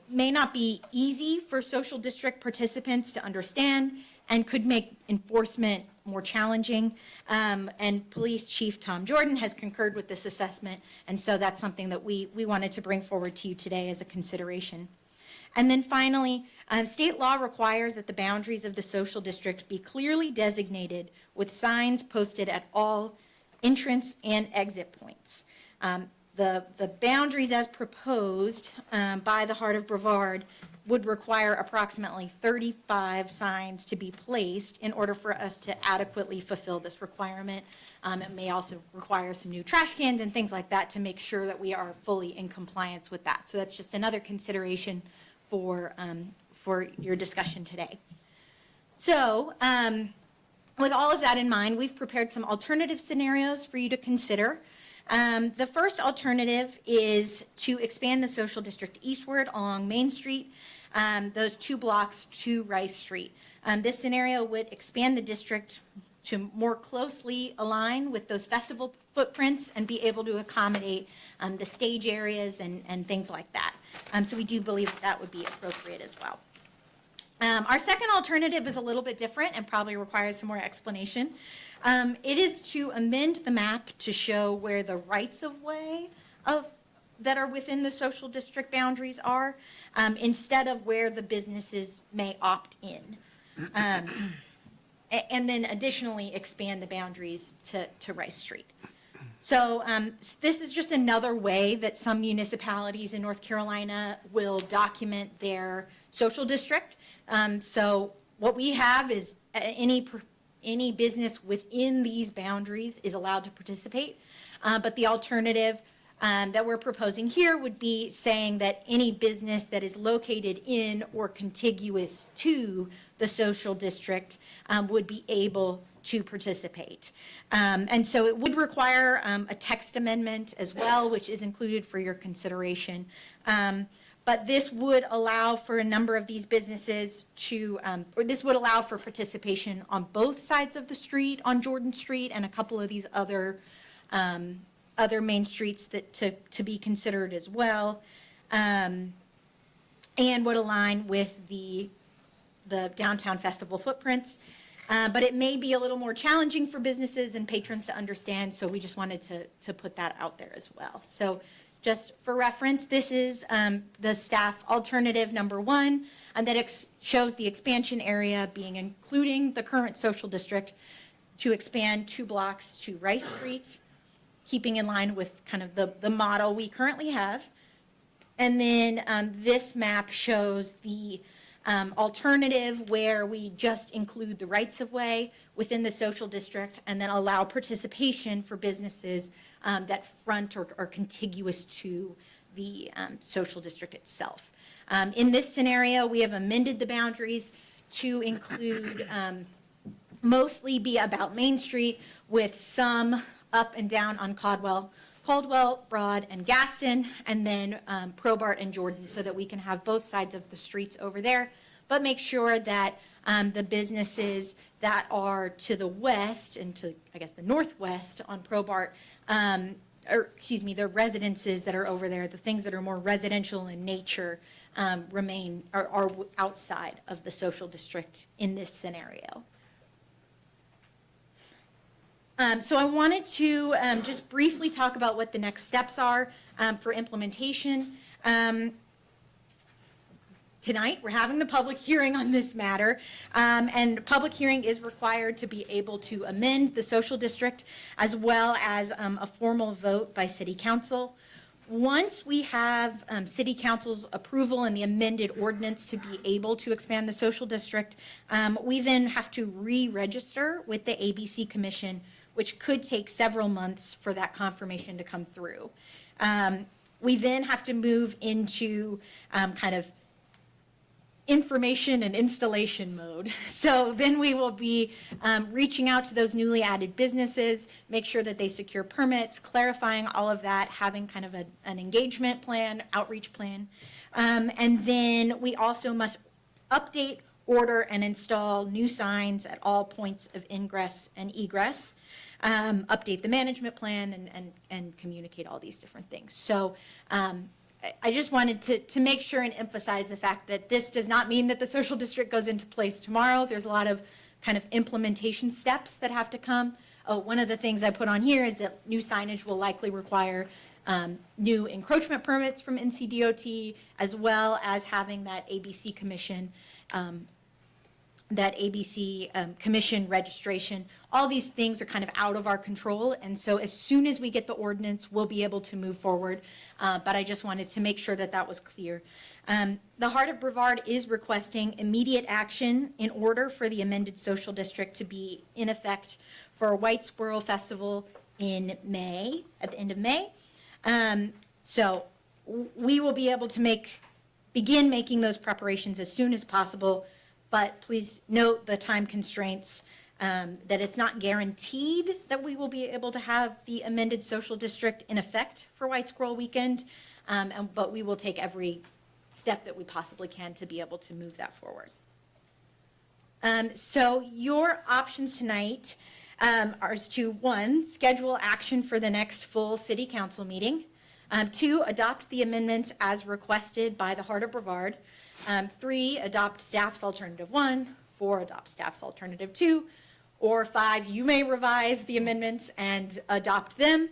may not be easy for social district participants to understand and could make enforcement more challenging. And Police Chief Tom Jordan has concurred with this assessment, and so that's something that we wanted to bring forward to you today as a consideration. And then finally, state law requires that the boundaries of the social district be clearly designated with signs posted at all entrance and exit points. The boundaries as proposed by the Heart of Brevard would require approximately 35 signs to be placed in order for us to adequately fulfill this requirement. It may also require some new trash cans and things like that to make sure that we are fully in compliance with that. So that's just another consideration for your discussion today. So with all of that in mind, we've prepared some alternative scenarios for you to consider. The first alternative is to expand the social district eastward along Main Street, those 2 blocks to Rice Street. This scenario would expand the district to more closely align with those festival footprints and be able to accommodate the stage areas and things like that. So we do believe that would be appropriate as well. Our second alternative is a little bit different and probably requires some more explanation. It is to amend the map to show where the rights-of-way that are within the social district boundaries are, instead of where the businesses may opt in. And then additionally expand the boundaries to Rice Street. So this is just another way that some municipalities in North Carolina will document their social district. So what we have is any business within these boundaries is allowed to participate. But the alternative that we're proposing here would be saying that any business that is located in or contiguous to the social district would be able to participate. And so it would require a text amendment as well, which is included for your consideration. But this would allow for a number of these businesses to, or this would allow for participation on both sides of the street, on Jordan Street, and a couple of these other main streets that to be considered as well, and would align with the downtown festival footprints. But it may be a little more challenging for businesses and patrons to understand, so we just wanted to put that out there as well. So just for reference, this is the staff alternative number 1, and that shows the expansion area being including the current social district to expand 2 blocks to Rice Street, keeping in line with kind of the model we currently have. And then this map shows the alternative where we just include the rights-of-way within the social district and then allow participation for businesses that front or are contiguous to the social district itself. In this scenario, we have amended the boundaries to include mostly be about Main Street with some up and down on Caldwell, Broad, and Gaston, and then Probart and Jordan, so that we can have both sides of the streets over there, but make sure that the businesses that are to the west and to, I guess, the northwest on Probart, the residences that are over there, the things that are more residential in nature, remain, are outside of the social district in this scenario. So I wanted to just briefly talk about what the next steps are for implementation. Tonight, we're having the public hearing on this matter, and public hearing is required to be able to amend the social district as well as a formal vote by city council. Once we have city council's approval and the amended ordinance to be able to expand the social district, we then have to re-register with the ABC Commission, which could take several months for that confirmation to come through. We then have to move into kind of information and installation mode. So then we will be reaching out to those newly added businesses, make sure that they secure permits, clarifying all of that, having kind of an engagement plan, outreach plan. And then we also must update, order, and install new signs at all points of ingress and egress, update the management plan, and communicate all these different things. So I just wanted to make sure and emphasize the fact that this does not mean that the social district goes into place tomorrow. There's a lot of kind of implementation steps that have to come. Oh, one of the things I put on here is that new signage will likely require new encroachment permits from NCDOT, as well as having that ABC Commission Commission registration. All these things are kind of out of our control, and so as soon as we get the ordinance, we'll be able to move forward. But I just wanted to make sure that that was clear. The Heart of Brevard is requesting immediate action in order for the amended social district to be in effect for a White Squirrel Festival in May, at the end of May. So we will be able to begin making those preparations as soon as possible. But please note the time constraints, that it's not guaranteed that we will be able to have the amended social district in effect for White Squirrel Weekend, but we will take every step that we possibly can to be able to move that forward. So your options tonight are to, 1, schedule action for the next full city council meeting, 2, adopt the amendments as requested by the Heart of Brevard, 3, adopt staff's alternative 1, 4, adopt staff's alternative 2, or 5, you may revise the amendments and adopt them,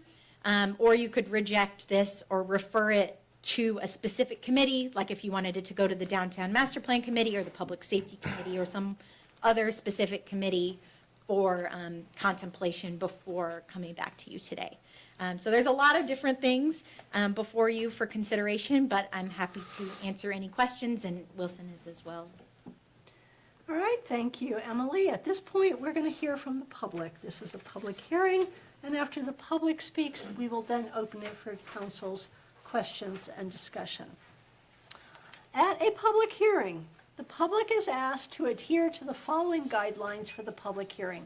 or you could reject this or refer it to a specific committee, like if you wanted it to go to the Downtown Master Plan Committee or the Public Safety Committee or some other specific committee for contemplation before coming back to you today. So there's a lot of different things before you for consideration, but I'm happy to answer any questions, and Wilson is as well. All right, thank you, Emily. At this point, we're going to hear from the public. This is a public hearing, and after the public speaks, we will then open it for council's questions and discussion. At a public hearing, the public is asked to adhere to the following guidelines for the public hearing.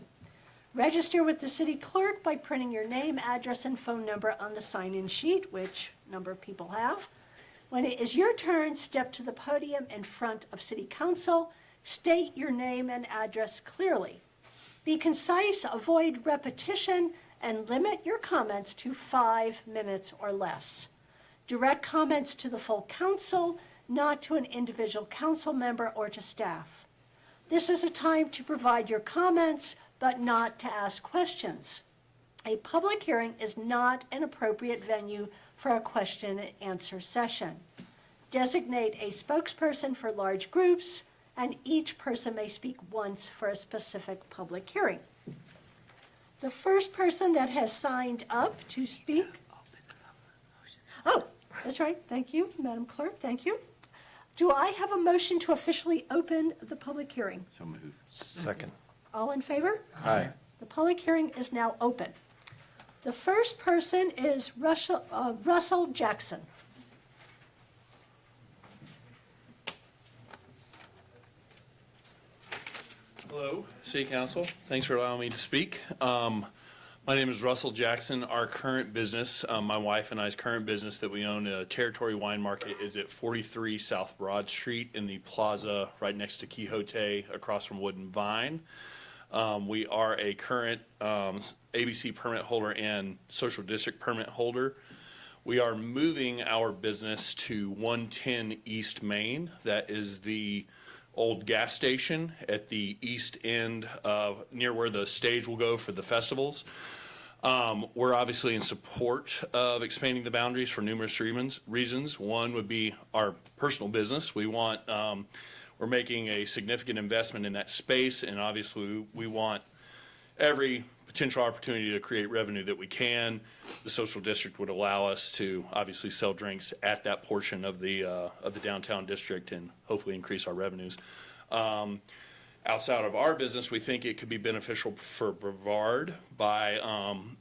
Register with the city clerk by printing your name, address, and phone number on the sign-in sheet, which a number of people have. When it is your turn, step to the podium in front of city council. State your name and address clearly. Be concise, avoid repetition, and limit your comments to 5 minutes or less. Direct comments to the full council, not to an individual council member or to staff. This is a time to provide your comments, but not to ask questions. A public hearing is not an appropriate venue for a question and answer session. Designate a spokesperson for large groups, and each person may speak once for a specific public hearing. The first person that has signed up to speak. Oh, that's right. Thank you, Madam Clerk. Thank you. Do I have a motion to officially open the public hearing? So moved. Second. All in favor? Aye. The public hearing is now open. The first person is Russell Jackson. Hello, City Council. Thanks for allowing me to speak. My name is Russell Jackson. Our current business, my wife and I's current business that we own, Territory Wine Market, is at 43 South Broad Street in the plaza right next to Quixote across from Wood and Vine. We are a current ABC permit holder and social district permit holder. We are moving our business to 110 East Main. That is the old gas station at the east end of, near where the stage will go for the festivals. We're obviously in support of expanding the boundaries for numerous reasons. One would be our personal business. We're making a significant investment in that space, and obviously we want every potential opportunity to create revenue that we can. The social district would allow us to obviously sell drinks at that portion of the downtown district and hopefully increase our revenues. Outside of our business, we think it could be beneficial for Brevard by,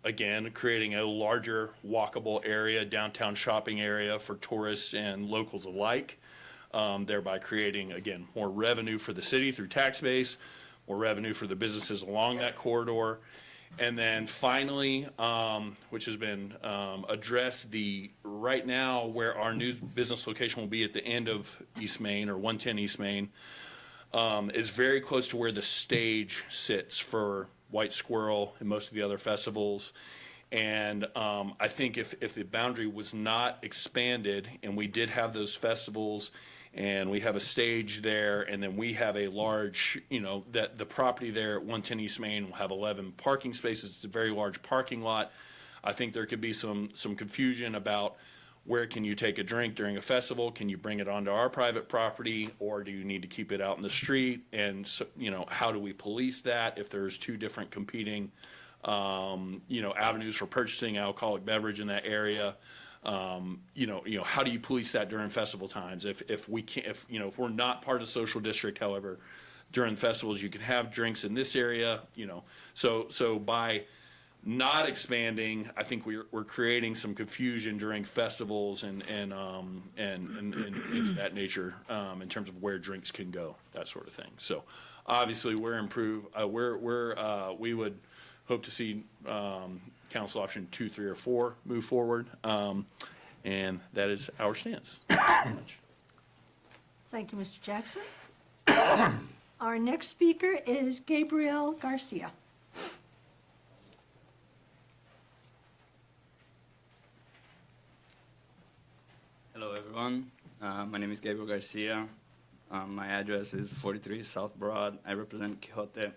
again, creating a larger walkable area, downtown shopping area for tourists and locals alike, thereby creating, again, more revenue for the city through tax base, more revenue for the businesses along that corridor. And then finally, which has been addressed, right now where our new business location will be at the end of East Main, or 110 East Main, is very close to where the stage sits for White Squirrel and most of the other festivals. And I think if the boundary was not expanded and we did have those festivals and we have a stage there, and then we have a large, that the property there at 110 East Main will have 11 parking spaces. It's a very large parking lot. I think there could be some confusion about where can you take a drink during a festival? Can you bring it onto our private property, or do you need to keep it out in the street? And so, how do we police that if there's two different competing, avenues for purchasing alcoholic beverage in that area? How do you police that during festival times? If we're not part of the social district, however, during festivals, you can have drinks in this area, So by not expanding, I think we're creating some confusion during festivals and things of that nature, in terms of where drinks can go, that sort of thing. So obviously we would hope to see, council option 2, 3, or 4 move forward. And that is our stance. Thank you, Mr. Jackson. Our next speaker is Gabriel Garcia. Hello, everyone. My name is Gabriel Garcia. My address is 43 South Broad. I represent Quixote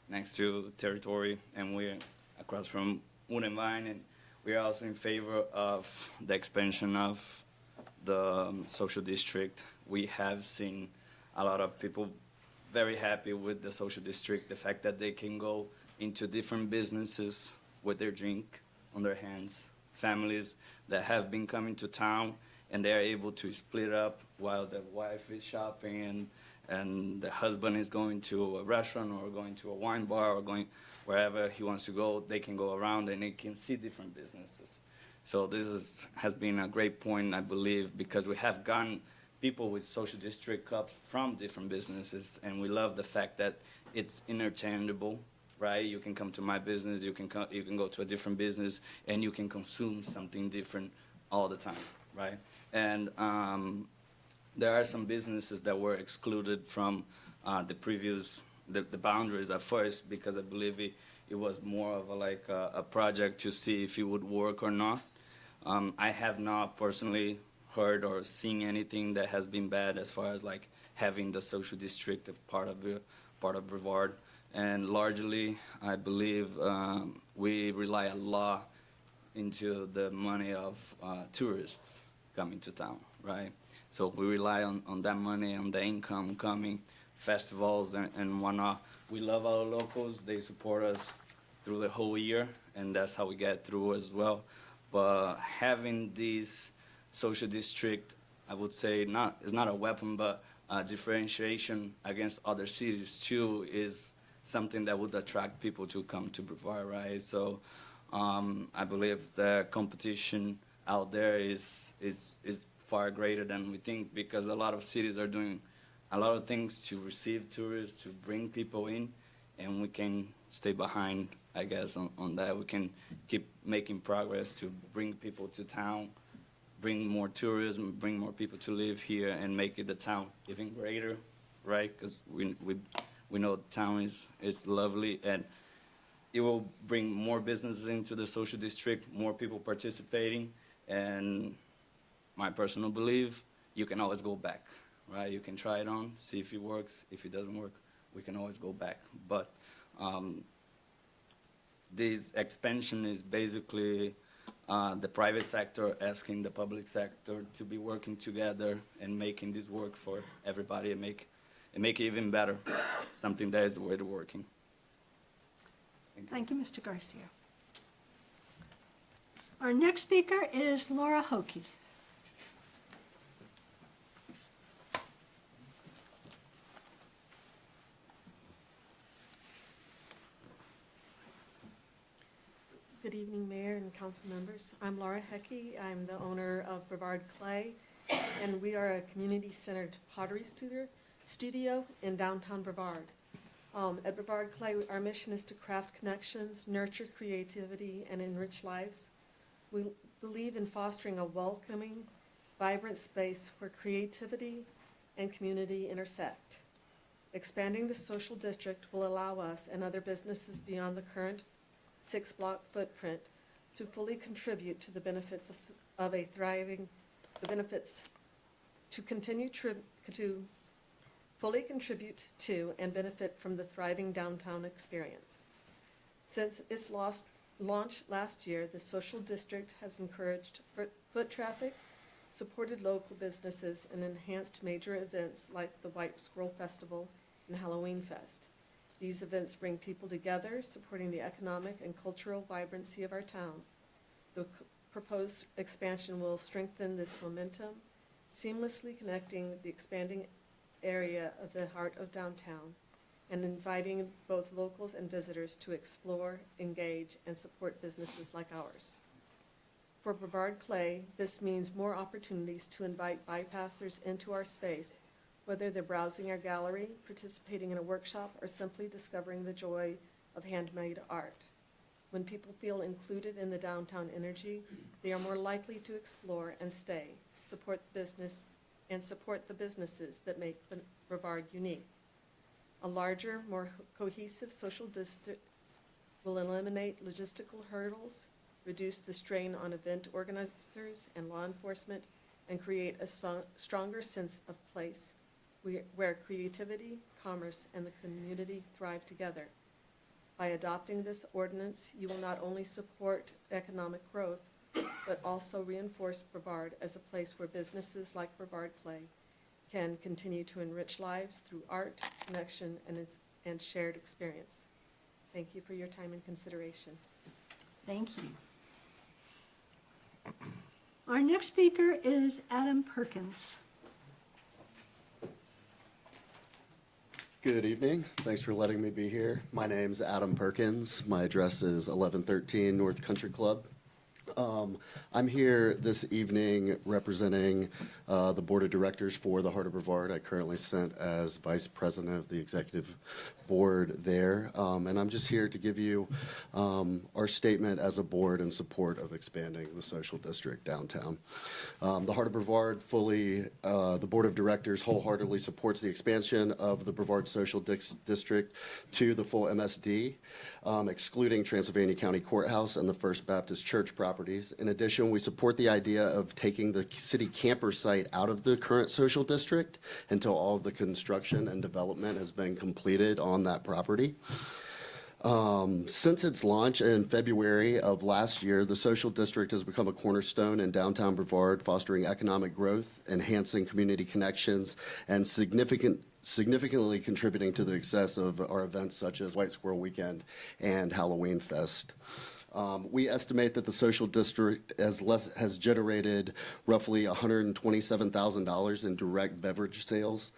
next to Territory, and we're across from Wooden Vine, and we are also in favor of the expansion of the social district. We have seen a lot of people very happy with the social district, the fact that they can go into different businesses with their drink on their hands, families that have been coming to town, and they're able to split up while the wife is shopping and the husband is going to a restaurant or going to a wine bar or going wherever he wants to go. They can go around and they can see different businesses. So this has been a great point, I believe, because we have gotten people with social district cups from different businesses, and we love the fact that it's interchangeable, right? You can come to my business, you can go to a different business, and you can consume something different all the time, right? And there are some businesses that were excluded from the boundaries at first, because I believe it was more of a project to see if it would work or not. I have not personally heard or seen anything that has been bad as far as having the social district part of Brevard. And largely, I believe we rely a lot into the money of tourists coming to town, right? So we rely on that money, on the income coming, festivals and whatnot. We love our locals. They support us through the whole year, and that's how we get through as well. But having this social district, I would say it's not a weapon, but differentiation against other cities too is something that would attract people to come to Brevard, right? So I believe the competition out there is far greater than we think, because a lot of cities are doing a lot of things to receive tourists, to bring people in, and we can stay behind, I guess, on that. We can keep making progress to bring people to town, bring more tourism, bring more people to live here, and make it the town even greater, right? Because we know the town is lovely, and it will bring more businesses into the social district, more people participating, And my personal belief, you can always go back, right? You can try it on, see if it works. If it doesn't work, we can always go back. But this expansion is basically the private sector asking the public sector to be working together and making this work for everybody and make it even better, something that is worth working. Thank you, Mr. Garcia. Our next speaker is Laura Hokey. Good evening, Mayor and council members. I'm Laura Heckey. I'm the owner of Brevard Clay, and we are a community-centered pottery studio in downtown Brevard. At Brevard Clay, our mission is to craft connections, nurture creativity, and enrich lives. We believe in fostering a welcoming, vibrant space where creativity and community intersect. Expanding the social district will allow us and other businesses beyond the current 6-block footprint to fully contribute to the benefits of a thriving, to fully contribute to and benefit from the thriving downtown experience. Since its launch last year, the social district has encouraged foot traffic, supported local businesses, and enhanced major events like the White Squirrel Festival and Halloween Fest. These events bring people together, supporting the economic and cultural vibrancy of our town. The proposed expansion will strengthen this momentum, seamlessly connecting the expanding area of the heart of downtown and inviting both locals and visitors to explore, engage, and support businesses like ours. For Brevard Clay, this means more opportunities to invite bypassers into our space, whether they're browsing our gallery, participating in a workshop, or simply discovering the joy of handmade art. When people feel included in the downtown energy, they are more likely to explore and stay, support the businesses that make Brevard unique. A larger, more cohesive social district will eliminate logistical hurdles, reduce the strain on event organizers and law enforcement, and create a stronger sense of place where creativity, commerce, and the community thrive together. By adopting this ordinance, you will not only support economic growth, but also reinforce Brevard as a place where businesses like Brevard Clay can continue to enrich lives through art, connection, and shared experience. Thank you for your time and consideration. Thank you. Our next speaker is Adam Perkins. Good evening. Thanks for letting me be here. My name's Adam Perkins. My address is 1113 North Country Club. I'm here this evening representing the Board of Directors for the Heart of Brevard. I currently sit as Vice President of the Executive Board there, and I'm just here to give you our statement as a board in support of expanding the social district downtown. The Heart of Brevard the Board of Directors wholeheartedly supports the expansion of the Brevard Social District to the full MSD, excluding Transylvania County Courthouse and the First Baptist Church properties. In addition, we support the idea of taking the city camper site out of the current social district until all of the construction and development has been completed on that property. Since its launch in February of last year, the social district has become a cornerstone in downtown Brevard, fostering economic growth, enhancing community connections, and significantly contributing to the success of our events such as White Squirrel Weekend and Halloween Fest. We estimate that the social district has generated roughly $127,000 in direct beverage sales.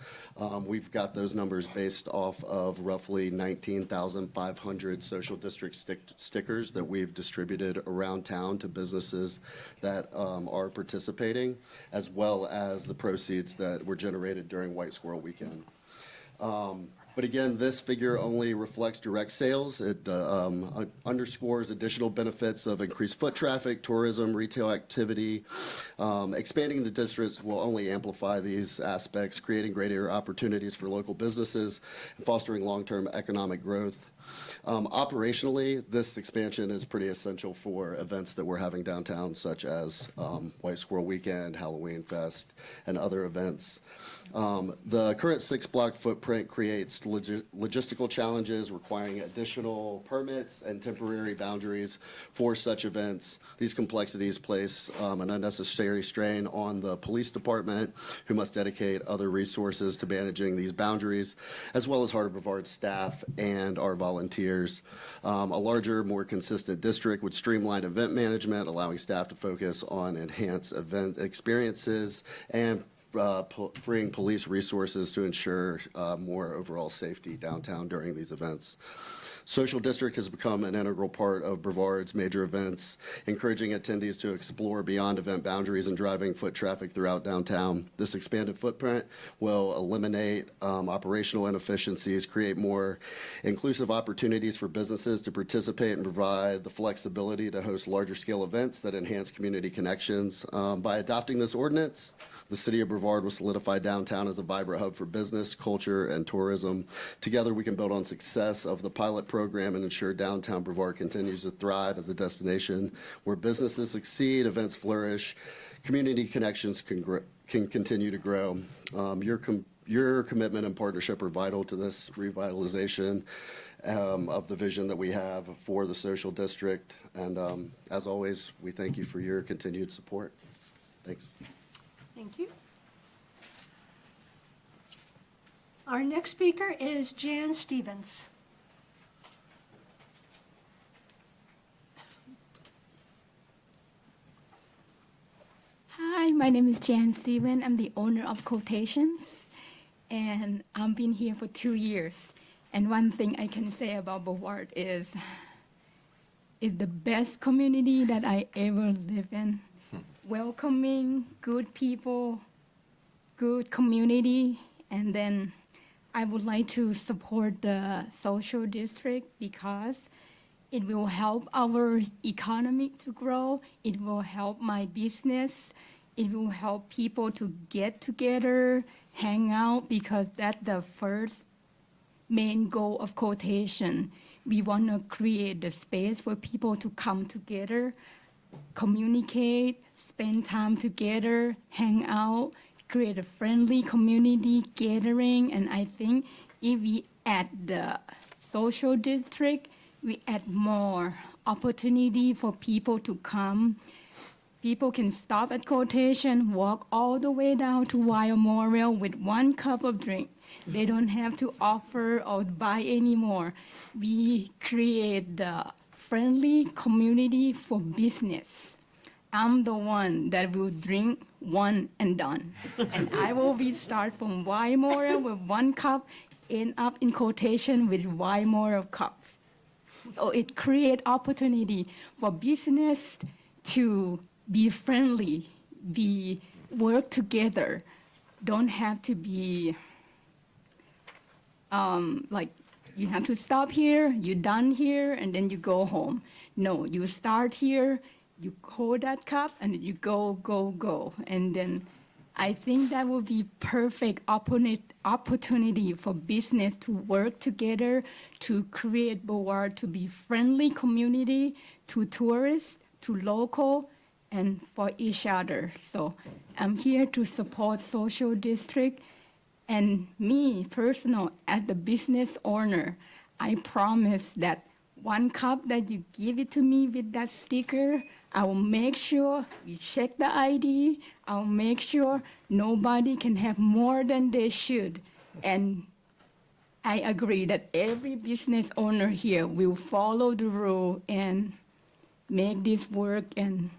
We've got those numbers based off of roughly 19,500 social district stickers that we've distributed around town to businesses that are participating, as well as the proceeds that were generated during White Squirrel Weekend. But again, this figure only reflects direct sales. It underscores additional benefits of increased foot traffic, tourism, retail activity. Expanding the districts will only amplify these aspects, creating greater opportunities for local businesses and fostering long-term economic growth. Operationally, this expansion is pretty essential for events that we're having downtown, such as White Squirrel Weekend, Halloween Fest, and other events. The current 6-block footprint creates logistical challenges requiring additional permits and temporary boundaries for such events. These complexities place an unnecessary strain on the police department, who must dedicate other resources to managing these boundaries, as well as Heart of Brevard staff and our volunteers. A larger, more consistent district would streamline event management, allowing staff to focus on enhanced event experiences and freeing police resources to ensure more overall safety downtown during these events. Social District has become an integral part of Brevard's major events, encouraging attendees to explore beyond event boundaries and driving foot traffic throughout downtown. This expanded footprint will eliminate operational inefficiencies, create more inclusive opportunities for businesses to participate, and provide the flexibility to host larger scale events that enhance community connections. By adopting this ordinance, the city of Brevard will solidify downtown as a vibrant hub for business, culture, and tourism. Together, we can build on success of the pilot program and ensure downtown Brevard continues to thrive as a destination where businesses succeed, events flourish, community connections can continue to grow. Your commitment and partnership are vital to this revitalization of the vision that we have for the Social District. And as always, we thank you for your continued support. Thanks. Thank you. Our next speaker is Jan Stevens. Hi, my name is Jan Stevens. I'm the owner of Quotations, and I've been here for 2 years. And one thing I can say about Brevard is it's the best community that I ever lived in. Welcoming, good people, good community, and then I would like to support the social district because it will help our economy to grow. It will help my business. It will help people to get together, hang out, because that's the first main goal of Quotation. We want to create the space for people to come together, communicate, spend time together, hang out, create a friendly community gathering. And I think if we add the social district, we add more opportunity for people to come. People can stop at Quotation, walk all the way down to War Memorial with 1 cup of drink. They don't have to offer or buy anymore. We create the friendly community for business. I'm the one that will drink one and done. And I will be start from War Memorial with 1 cup, end up in Quotation with War Memorial cups. So it creates opportunity for business to be friendly, work together. Don't have to be like you have to stop here, you're done here, and then you go home. No, you start here, you hold that cup, and you go. And then I think that will be perfect opportunity for business to work together to create Brevard to be friendly community to tourists, to local, and for each other. So I'm here to support social district. And me, personal, as the business owner, I promise that 1 cup that you give it to me with that sticker, I will make sure we check the ID. I'll make sure nobody can have more than they should. And I agree that every business owner here will follow the rule and make this work. And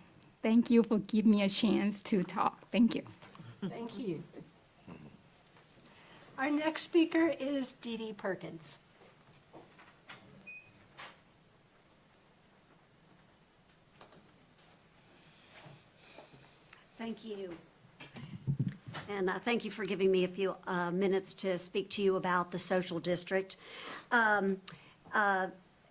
thank you for giving me a chance to talk. Thank you. Thank you. Our next speaker is Dee Dee Perkins. Thank you. and thank you for giving me a few minutes to speak to you about the social district. I'm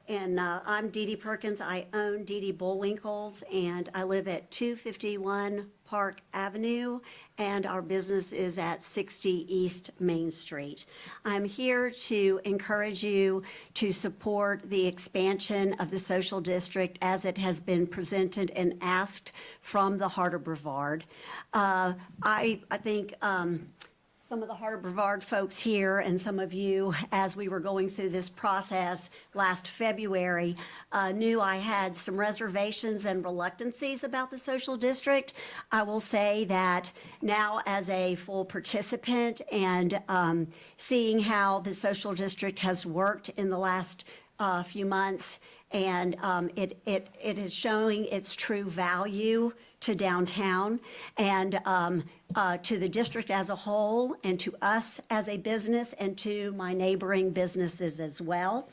Dee Dee Perkins. I own Dee Dee Bullwinkles, and I live at 251 Park Avenue, and our business is at 60 East Main Street. I'm here to encourage you to support the expansion of the social district as it has been presented and asked from the Heart of Brevard. I think some of the Heart of Brevard folks here and some of you, as we were going through this process last February, knew I had some reservations and reluctancies about the social district. I will say that now as a full participant and seeing how the social district has worked in the last few months, and it is showing its true value to downtown and to the district as a whole, and to us as a business, and to my neighboring businesses as well.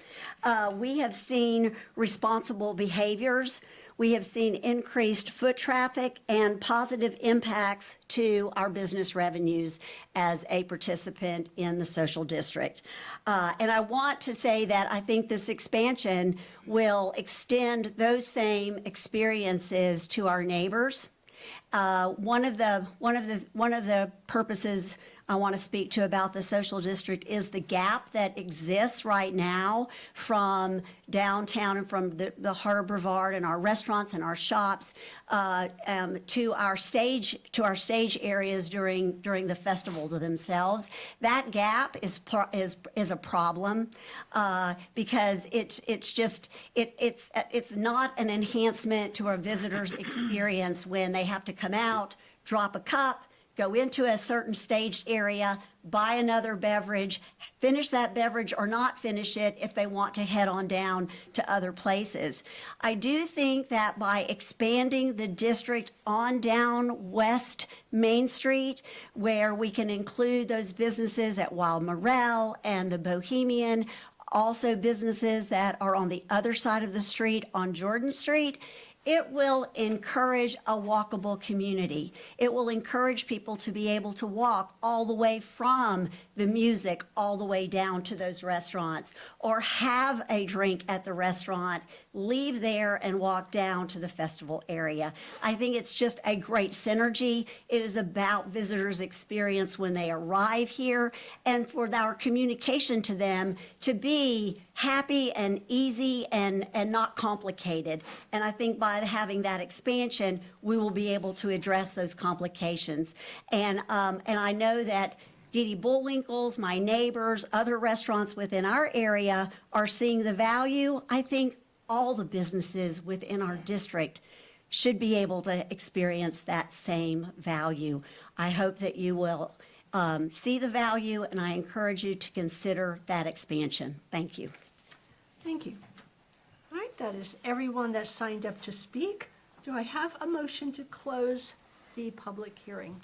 We have seen responsible behaviors. We have seen increased foot traffic and positive impacts to our business revenues as a participant in the social district. And I want to say that I think this expansion will extend those same experiences to our neighbors. One of the purposes I want to speak to about the social district is the gap that exists right now from downtown and from the Heart of Brevard and our restaurants and our shops to our stage areas during the festivals themselves. That gap is a problem because it's not an enhancement to our visitors' experience when they have to come out, drop a cup, go into a certain staged area, buy another beverage, finish that beverage or not finish it if they want to head on down to other places. I do think that by expanding the district on down West Main Street, where we can include those businesses at Wild Morel and the Bohemian, also businesses that are on the other side of the street on Jordan Street, it will encourage a walkable community. It will encourage people to be able to walk all the way from the music all the way down to those restaurants, or have a drink at the restaurant, leave there and walk down to the festival area. I think it's just a great synergy. It is about visitors' experience when they arrive here, and for our communication to them to be happy and easy and not complicated. And I think by having that expansion, we will be able to address those complications. And I know that Dee Dee Bullwinkles, my neighbors, other restaurants within our area are seeing the value. I think all the businesses within our district should be able to experience that same value. I hope that you will see the value, and I encourage you to consider that expansion. Thank you. Thank you. All right, that is everyone that signed up to speak. Do I have a motion to close the public hearing?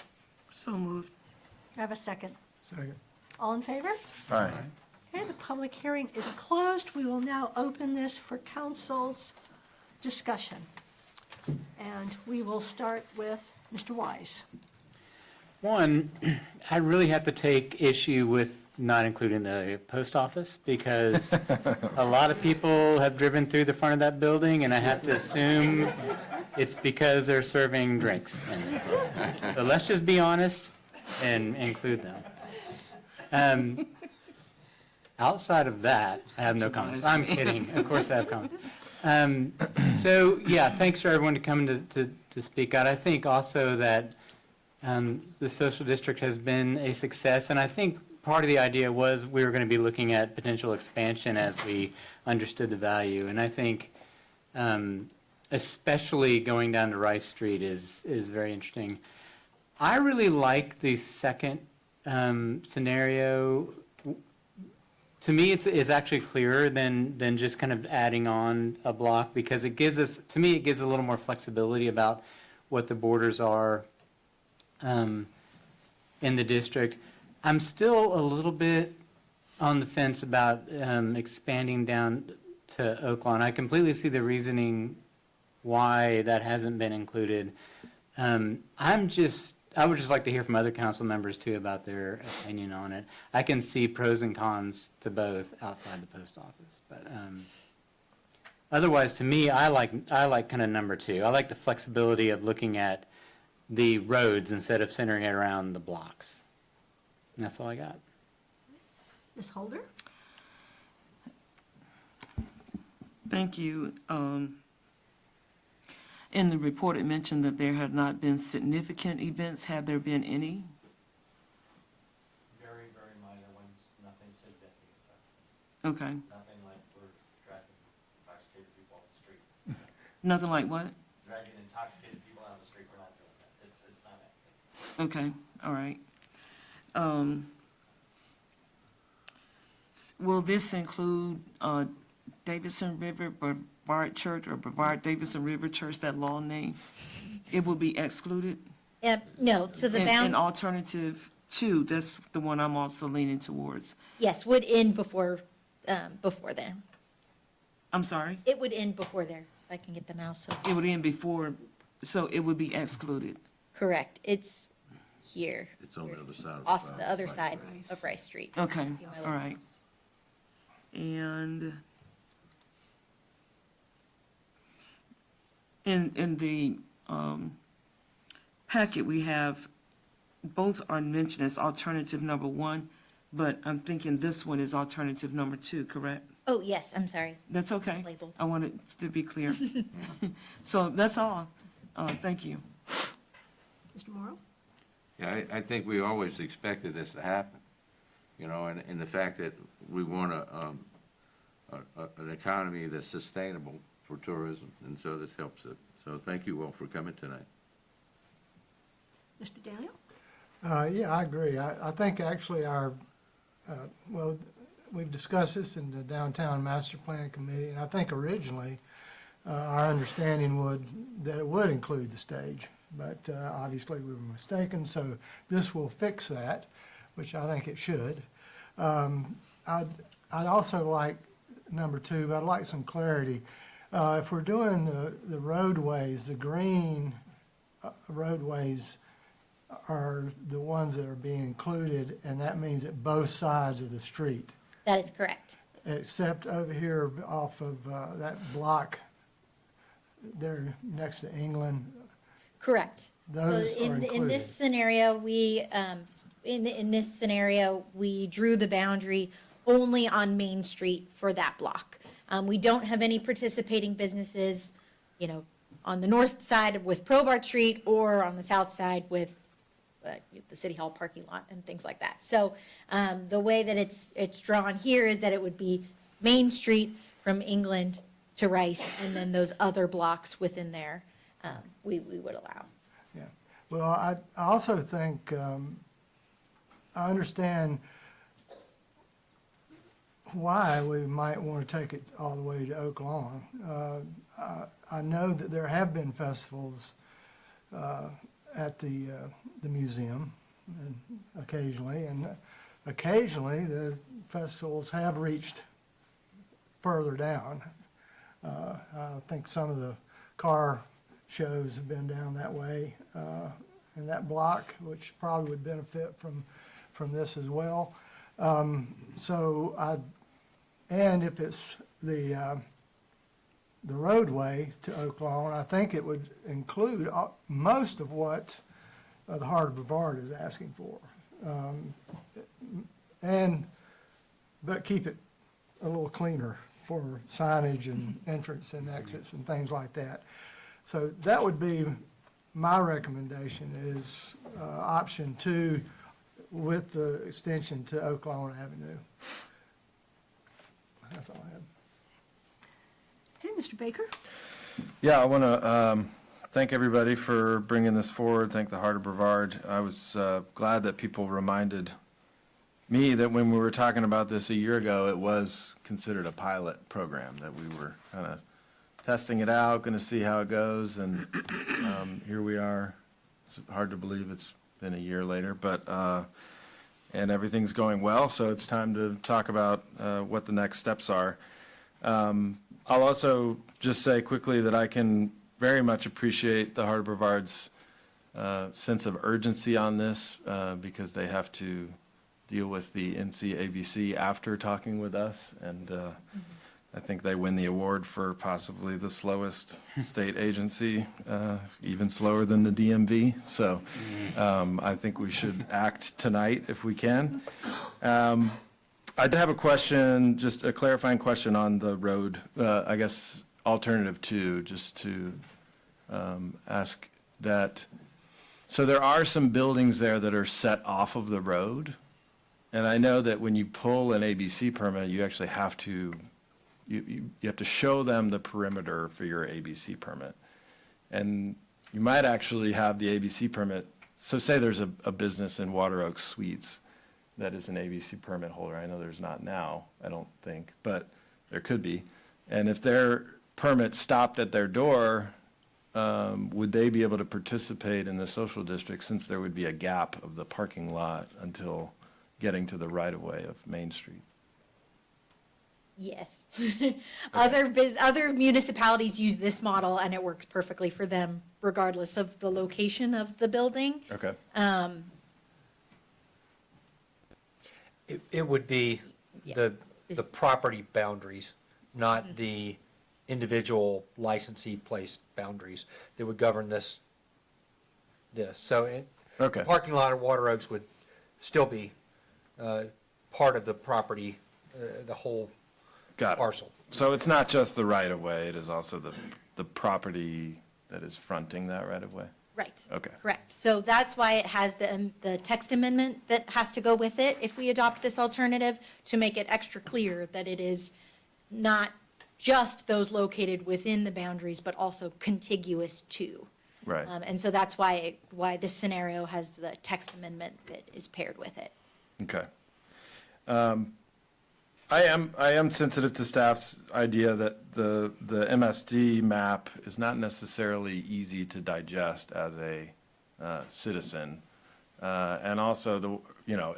So moved. I have a second. Second. All in favor? Aye. Okay, the public hearing is closed. We will now open this for council's discussion. And we will start with Mr. Wise. One, I really have to take issue with not including the post office, because a lot of people have driven through the front of that building, and I have to assume it's because they're serving drinks. So let's just be honest and include them. Outside of that, I have no comments. I'm kidding. Of course I have comments. So, yeah, thanks for everyone to come to speak out. I think also that the social district has been a success, and I think part of the idea was we were going to be looking at potential expansion as we understood the value. And I think especially going down to Rice Street is very interesting. I really like the second scenario. To me, it's actually clearer than just kind of adding on a block, because it gives us, to me, it gives a little more flexibility about what the borders are in the district. I'm still a little bit on the fence about expanding down to Oaklawn. I completely see the reasoning why that hasn't been included. I'm just I would just like to hear from other council members too about their opinion on it. I can see pros and cons to both outside the post office, but otherwise, to me, I like kind of number 2. I like the flexibility of looking at the roads instead of centering it around the blocks. And that's all I got. Ms. Holder? Thank you. In the report, it mentioned that there had not been significant events. Have there been any? Very, very minor ones, nothing significant. Okay. Nothing like we're dragging intoxicated people off the street. Nothing like what? Dragging intoxicated people out of the street, we're not doing that. It's not happening. Okay, all right. Will this include Davidson River Brevard Church or Brevard Davidson River Church, that law name? It will be excluded? No, so the And alternative 2, that's the one I'm also leaning towards. yes, would end before there. I'm sorry? It would end before there, if I can get the mouse over. It would end before, so it would be excluded. Correct, it's here. It's on the other side of Off the other side of Rice Street. Okay, See my all little right. mouse. And in the packet, we have, both are mentioned as alternative number 1, but I'm thinking this one is alternative number 2, correct? Oh, yes, I'm sorry. That's okay. Mislabeled. I want it to be clear. So that's all. Thank you. Mr. Morrow? Yeah, I think we always expected this to happen, you know, and the fact that we want an economy that's sustainable for tourism, and so this helps it. So thank you all for coming tonight. Mr. Daniel? Yeah, I agree. I think actually well, we've discussed this in the Downtown Master Plan Committee, and I think originally our understanding that it would include the stage, but obviously we were mistaken, so this will fix that, which I think it should. I'd also like number 2, but I'd like some clarity. If we're doing the roadways, the green roadways are the ones that are being included, and that means at both sides of the street, That is correct. except over here off of that block there next to England. Correct. Those So are in included. this scenario, in this scenario, we drew the boundary only on Main Street for that block. We don't have any participating businesses, on the north side with Brevard Street or on the south side with the City Hall parking lot and things like that. So the way that it's drawn here is that it would be Main Street from England to Rice, and then those other blocks within there, we would allow. Yeah. Well, I also think, I understand why we might want to take it all the way to Oak Lawn. I know that there have been festivals at the museum and occasionally the festivals have reached further down. I think some of the car shows have been down that way in that block, which probably would benefit from this as well. And if it's the roadway to Oak Lawn, I think it would include most of what the Heart of Brevard is asking for. But keep it a little cleaner for signage and entrance and exits and things like that. So that would be my recommendation is option 2 with the extension to Oak Lawn Avenue. That's all I have. Okay, Mr. Baker? Yeah, I want to thank everybody for bringing this forward. Thank the Heart of Brevard. I was glad that people reminded me that when we were talking about this a year ago, it was considered a pilot program, that we were kind of testing it out, going to see how it goes, and here we are. It's hard to believe it's been a year later, but and everything's going well, so it's time to talk about what the next steps are. I'll also just say quickly that I can very much appreciate the Heart of Brevard's sense of urgency on this because they have to deal with the NCABC after talking with us. And I think they win the award for possibly the slowest state agency, even slower than the DMV. So I think we should act tonight if we can. I did have a question, just a clarifying question on the road, I guess alternative 2, just to ask that. So there are some buildings there that are set off of the road. And I know that when you pull an ABC permit, you actually have to, you have to show them the perimeter for your ABC permit. And you might actually have the ABC permit. So say there's a business in Water Oaks Suites that is an ABC permit holder. I know there's not now, I don't think, but there could be. And if their permit stopped at their door, would they be able to participate in the social district since there would be a gap of the parking lot until getting to the right-of-way of Main Street? Yes. Other municipalities use this model, and it works perfectly for them, regardless of the location of the building. Okay. It would be Yeah. the property boundaries, not the individual licensee place boundaries that would govern this. So Okay. parking lot at Water Oaks would still be part of the property, the whole Got it. parcel. So it's not just the right-of-way, it is also the property that is fronting that right-of-way? Right. Okay. Correct. So that's why it has the text amendment that has to go with it if we adopt this alternative, to make it extra clear that it is not just those located within the boundaries, but also contiguous to. Right. And so that's why this scenario has the text amendment that is paired with it. Okay. I am sensitive to staff's idea that the MSD map is not necessarily easy to digest as a citizen. And also,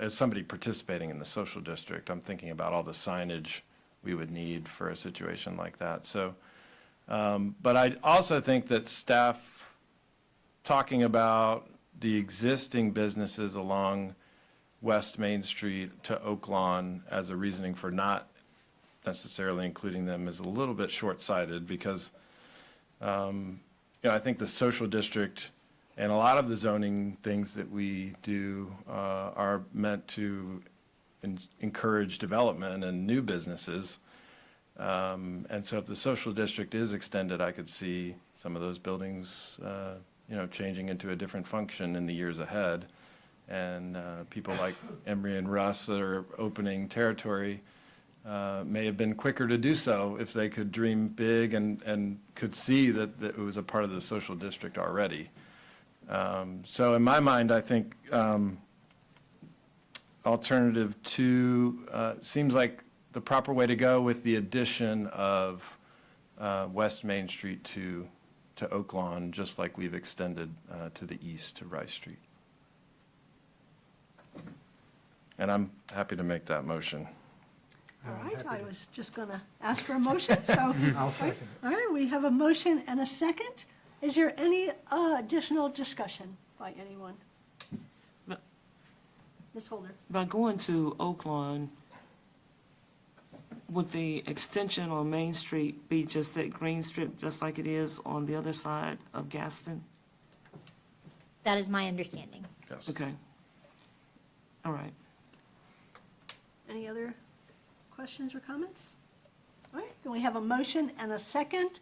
as somebody participating in the social district, I'm thinking about all the signage we would need for a situation like that. So, but I also think that staff talking about the existing businesses along West Main Street to Oak Lawn as a reasoning for not necessarily including them is a little bit short-sighted because, I think the social district and a lot of the zoning things that we do are meant to encourage development and new businesses. And so if the social district is extended, I could see some of those buildings, changing into a different function in the years ahead. And people like Emery and Russ that are opening territory may have been quicker to do so if they could dream big and could see that it was a part of the social district already. So in my mind, I think alternative 2 seems like the proper way to go with the addition of West Main Street to Oak Lawn, just like we've extended to the east to Rice Street. And I'm happy to make that motion. All right, I was just going to ask for a motion, so. I'll second it. All right, we have a motion and a second. Is there any additional discussion by anyone? No. Ms. Holder? By going to Oak Lawn, would the extension on Main Street be just that green strip, just like it is on the other side of Gaston? That is my understanding. Yes. Okay. All right. Any other questions or comments? All right, then we have a motion and a second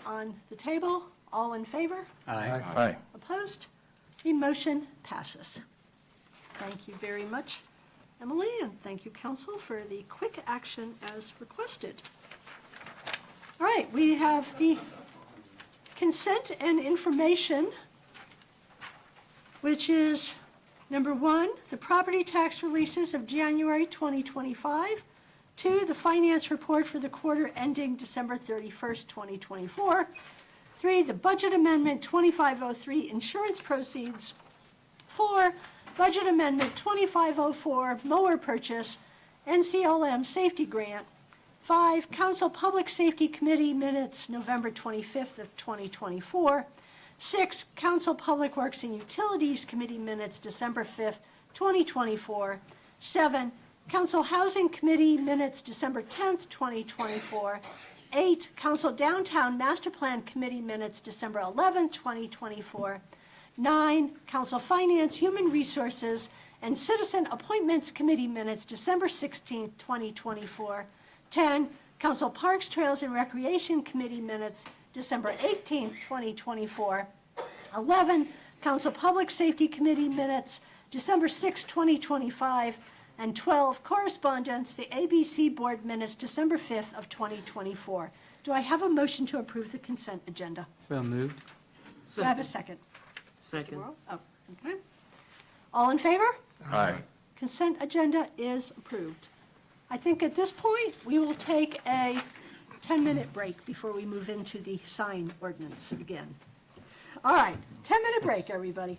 on the table. All in favor? Aye. Aye. Opposed? The motion passes. Thank you very much, Emily, and thank you, council, for the quick action as requested. All right, we have the consent and information, which is number 1, the property tax releases of January 2025. 2, the finance report for the quarter ending December 31st, 2024. 3, the budget amendment 2503 insurance proceeds. 4, budget amendment 2504 mower purchase, NCLM safety grant. 5, council public safety committee minutes November 25th of 2024. 6, Council Public Works and Utilities Committee minutes, December 5th, 2024. 7, Council Housing Committee minutes, December 10th, 2024. 8, Council Downtown Master Plan Committee minutes, December 11th, 2024. 9, Council Finance, Human Resources, and Citizen Appointments Committee minutes, December 16th, 2024. 10, Council Parks, Trails, and Recreation Committee minutes, December 18th, 2024. 11, Council Public Safety Committee minutes, December 6th, 2025. And 12, correspondence, the ABC Board minutes, December 5th of 2024. Do I have a motion to approve the consent agenda? So moved. Do I have a second? Second. Worrell? Oh, okay. All in favor? Aye. Consent agenda is approved. I think at this point, we will take a 10-minute break before we move into the sign ordinance again. All right, 10-minute break, everybody.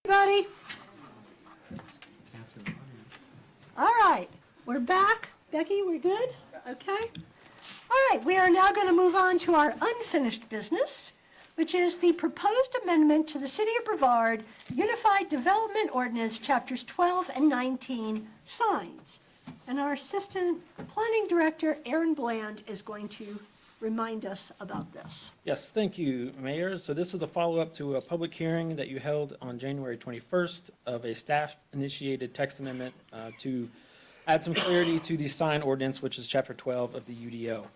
everybody. All right, we're back. Becky, we're good? Okay. All right, we are now going to move on to our unfinished business, which is the proposed amendment to the City of Brevard Unified Development Ordinance, Chapters 12 and 19, signs. And our Assistant Planning Director, Aaron Bland, is going to remind us about this. Yes, thank you, Mayor. So this is a follow-up to a public hearing that you held on January 21st of a staff-initiated text amendment to add some clarity to the sign ordinance, which is Chapter 12 of the UDO.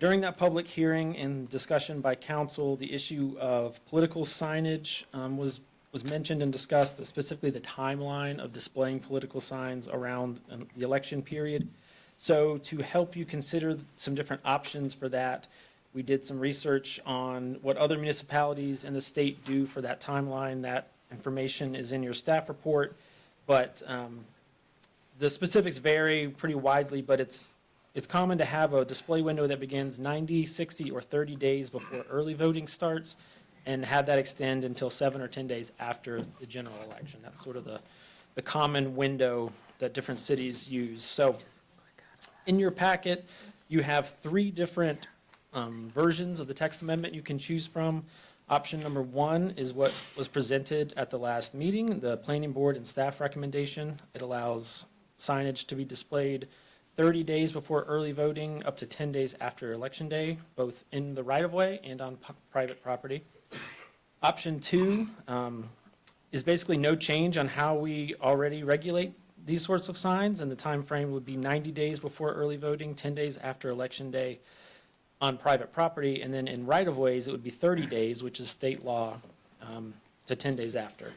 During that public hearing and discussion by council, the issue of political signage was mentioned and discussed, specifically the timeline of displaying political signs around the election period. So to help you consider some different options for that, we did some research on what other municipalities in the state do for that timeline. That information is in your staff report, but the specifics vary pretty widely, but it's common to have a display window that begins 90, 60, or 30 days before early voting starts, and have that extend until 7 or 10 days after the general election. That's sort of the common window that different cities use. So in your packet, you have 3 different versions of the text amendment you can choose from. Option number 1 is what was presented at the last meeting, the planning board and staff recommendation. It allows signage to be displayed 30 days before early voting, up to 10 days after Election Day, both in the right-of-way and on private property. Option 2 is basically no change on how we already regulate these sorts of signs, and the time frame would be 90 days before early voting, 10 days after Election Day on private property, and then in right-of-ways, it would be 30 days, which is state law, to 10 days after.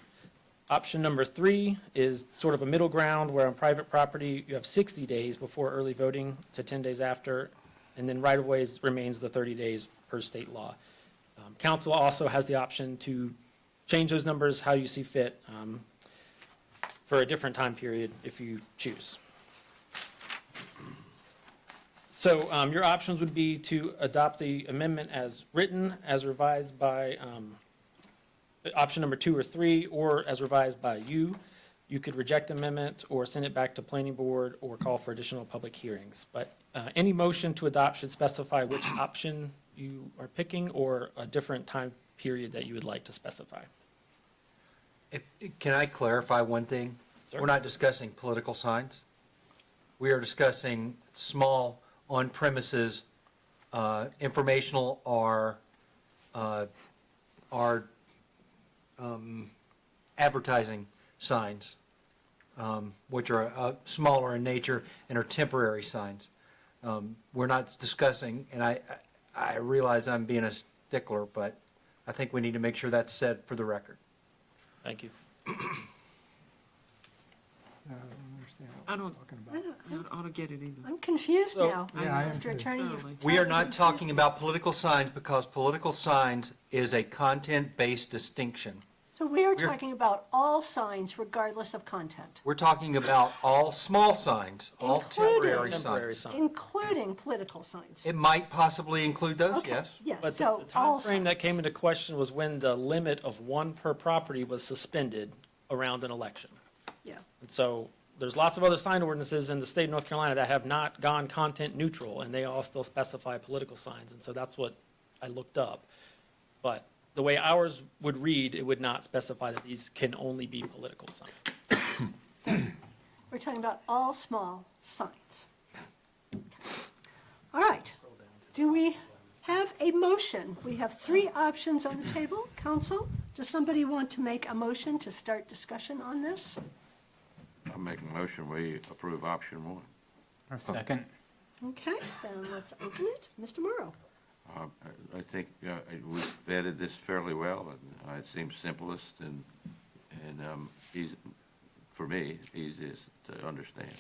Option number 3 is sort of a middle ground where on private property, you have 60 days before early voting to 10 days after, and then right-of-ways remains the 30 days per state law. Council also has the option to change those numbers how you see fit for a different time period if you choose. So your options would be to adopt the amendment as written, as revised by option number 2 or 3, or as revised by you. You could reject the amendment or send it back to planning board or call for additional public hearings. But any motion to adopt should specify which option you are picking or a different time period that you would like to specify. Can I clarify one thing? Sir? We're not discussing political signs. We are discussing small on-premises informational or advertising signs, which are smaller in nature and are temporary signs. We're not discussing, and I realize I'm being a stickler, but I think we need to make sure that's said for the record. Thank you. I don't understand what I we're don't, talking I about. don't get it either. I'm confused So- now. Yeah, I am Mr. too. Attorney, Totally. We are not talking about political signs because political signs is a content-based distinction. So we are We're- talking about all signs regardless of content, We're talking about all small signs, all Including- temporary Temporary signs. sign. including political signs. It might possibly include those, Okay, yes. yes, But so the all time frame that signs. came into question was when the limit of 1 per property was suspended around an election. Yeah. And so there's lots of other sign ordinances in the state of North Carolina that have not gone content neutral, and they all still specify political signs. And so that's what I looked up. But the way ours would read, it would not specify that these can only be political signs. We're talking about all small signs. Okay. All right. Do we have a motion? We have 3 options on the table. Council, does somebody want to make a motion to start discussion on this? I'll make a motion, we approve option 1. A second. Okay, then let's open it. Mr. Morrow. I think we've vetted this fairly well, and it seems simplest and easy, for me, easiest to understand.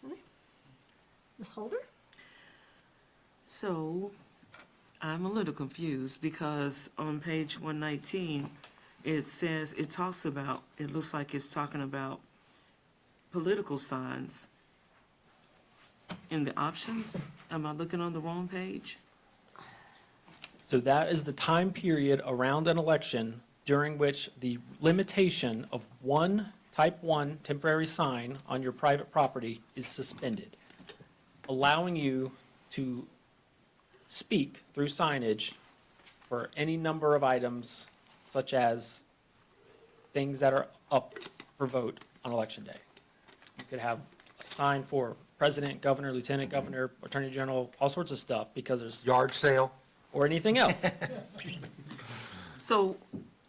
Okay. Ms. Holder? So, I'm a little confused because on page 119, it says, it looks like it's talking about political signs in the options. Am I looking on the wrong page? So that is the time period around an election during which the limitation of one type 1 temporary sign on your private property is suspended, allowing you to speak through signage for any number of items, such as things that are up for vote on election day. You could have a sign for president, governor, lieutenant governor, attorney general, all sorts of stuff, because there's, Yard sale? or anything else. So,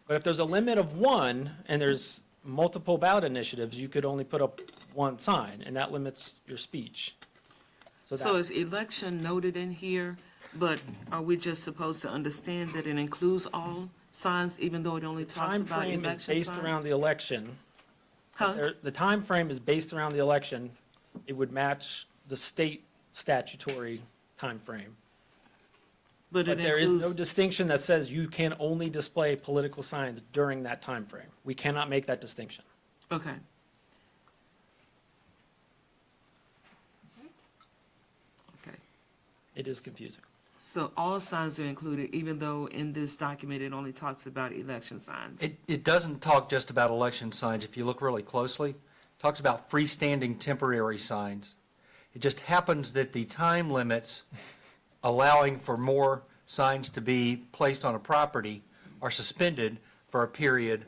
But if there's a limit of one, and there's multiple ballot initiatives, you could only put up one sign, and that limits your speech. so that- is election noted in here, but are we just supposed to understand that it includes all signs, even though it only talks about Time election frame is based around the election. Huh? The time frame is based around the election. It would match the state statutory time frame. But it But there is no includes, distinction that says you can only display political signs during that time frame. We cannot make that distinction. okay. Okay, It is confusing. so all signs are included, even though in this document it only talks about election signs? It doesn't talk just about election signs. If you look really closely, it talks about freestanding temporary signs. It just happens that the time limits allowing for more signs to be placed on a property are suspended for a period,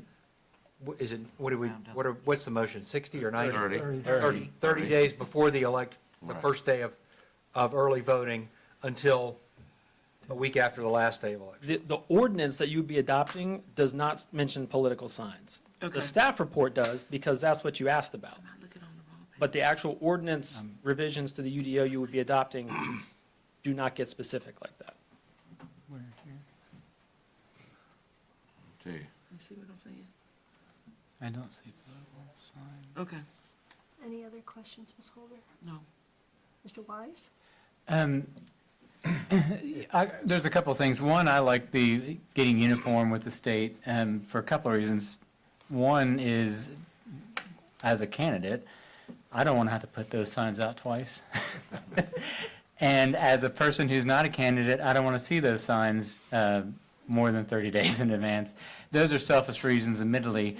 is it, what's the motion, 60 or 90? 30. 30 days before the the Right. first day of early voting until a week after the last day of election. The ordinance that you would be adopting does not mention political signs. Okay. The staff report does, because that's what you asked about. But the actual ordinance revisions to the UDO you would be adopting do not get specific like that. See, You see what I'm saying? I don't see political sign. Okay, Any other questions, Ms. Holder? no. Mr. Wise? There's a couple of things. One, I like the getting uniform with the state for a couple of reasons. One is, as a candidate, I don't want to have to put those signs out twice. And as a person who's not a candidate, I don't want to see those signs more than 30 days in advance. Those are selfish reasons, admittedly.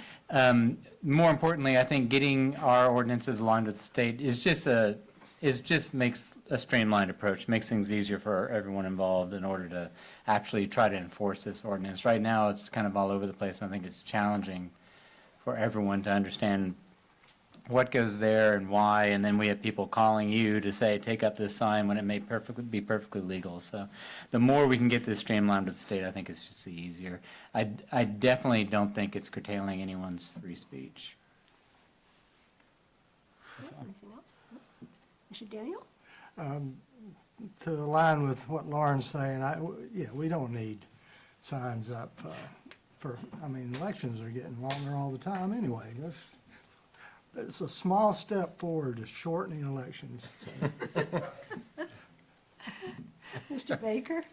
More importantly, I think getting our ordinances aligned with the state is just makes a streamlined approach, makes things easier for everyone involved in order to actually try to enforce this ordinance. Right now, it's kind of all over the place. I think it's challenging for everyone to understand what goes there and why, and then we have people calling you to say, take up this sign when it may be perfectly legal. So the more we can get this streamlined with the state, I think it's just the easier. I definitely don't think it's curtailing anyone's free speech. Anything else? Mr. Daniel? To align with what Lauren's saying, we don't need signs up elections are getting longer all the time anyway. It's a small step forward to shortening elections. Mr. Baker?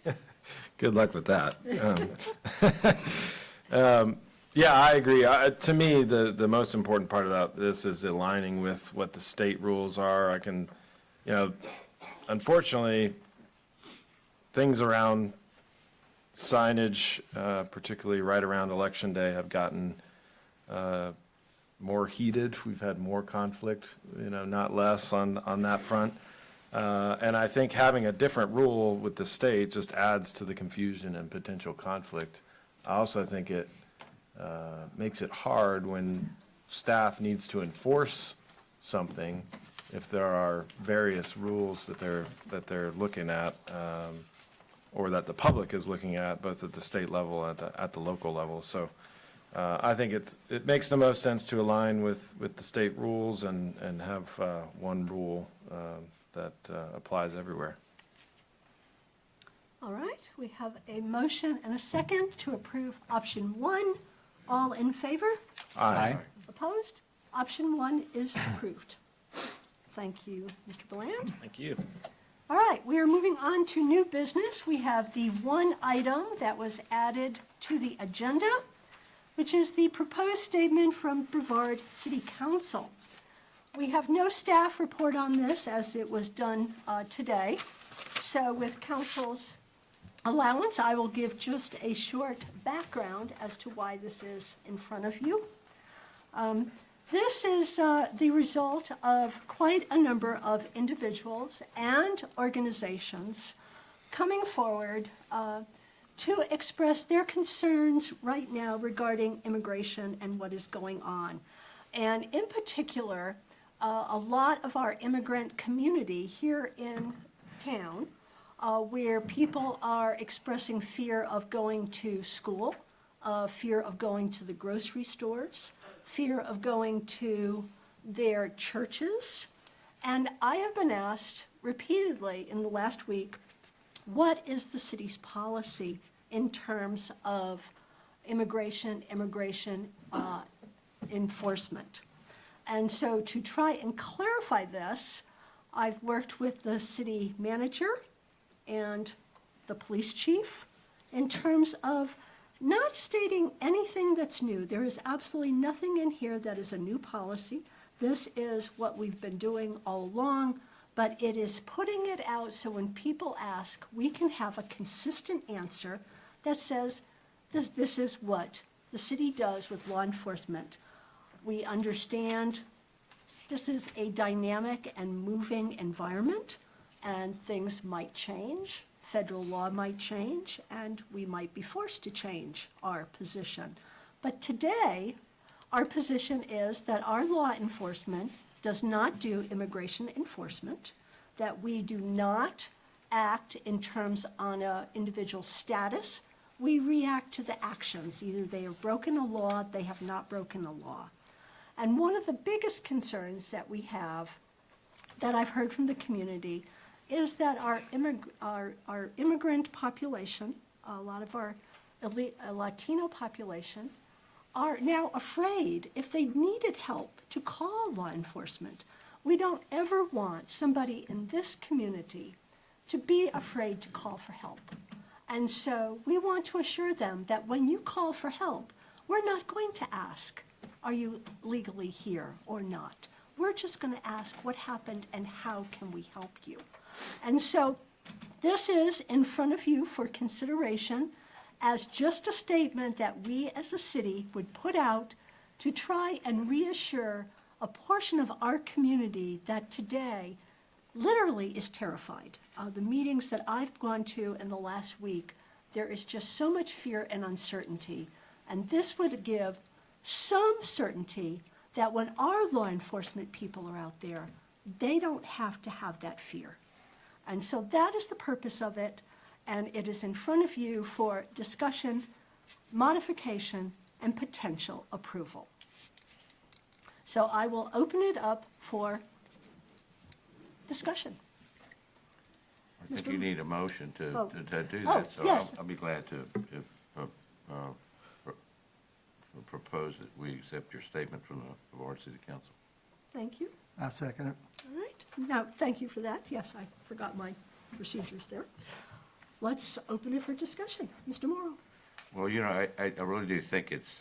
Good luck with that. Yeah, I agree. To me, the most important part about this is aligning with what the state rules are. Unfortunately, things around signage, particularly right around Election Day, have gotten more heated. We've had more conflict, not less on that front. And I think having a different rule with the state just adds to the confusion and potential conflict. I also think it makes it hard when staff needs to enforce something if there are various rules that they're looking at, or that the public is looking at, both at the state level and at the local level. So I think it makes the most sense to align with the state rules and have one rule that applies everywhere. All right, we have a motion and a second to approve option 1. All in favor? Aye. Opposed? Option 1 is approved. Thank you, Mr. Bland. Thank you. All right, we are moving on to new business. We have the one item that was added to the agenda, which is the proposed statement from Brevard City Council. We have no staff report on this as it was done today. So with council's allowance, I will give just a short background as to why this is in front of you. This is the result of quite a number of individuals and organizations coming forward to express their concerns right now regarding immigration and what is going on. And in particular, a lot of our immigrant community here in town, where people are expressing fear of going to school, fear of going to the grocery stores, fear of going to their churches. And I have been asked repeatedly in the last week, what is the city's policy in terms of immigration enforcement? And so to try and clarify this, I've worked with the city manager and the police chief in terms of not stating anything that's new. There is absolutely nothing in here that is a new policy. This is what we've been doing all along, but it is putting it out so when people ask, we can have a consistent answer that says, this is what the city does with law enforcement. We understand this is a dynamic and moving environment, and things might change. Federal law might change, and we might be forced to change our position. But today, our position is that our law enforcement does not do immigration enforcement, that we do not act in terms on an individual status. We react to the actions. Either they have broken a law, they have not broken a law. And one of the biggest concerns that we have, that I've heard from the community, is that our immigrant population, a lot of our Latino population, are now afraid, if they needed help, to call law enforcement. We don't ever want somebody in this community to be afraid to call for help. And so we want to assure them that when you call for help, we're not going to ask, are you legally here or not? We're just going to ask what happened and how can we help you? And so this is in front of you for consideration as just a statement that we as a city would put out to try and reassure a portion of our community that today literally is terrified. The meetings that I've gone to in the last week, there is just so much fear and uncertainty. And this would give some certainty that when our law enforcement people are out there, they don't have to have that fear. And so that is the purpose of it, and it is in front of you for discussion, modification, and potential approval. So I will open it up for discussion. I think you need a motion to do Oh, that, so yes. I'll be glad to propose that we accept your statement from the Brevard City Council. Thank you. I second it. All right. Now, thank you for that. Yes, I forgot my procedures there. Let's open it for discussion. Mr. Morrow. Well, you know, I really do think it's,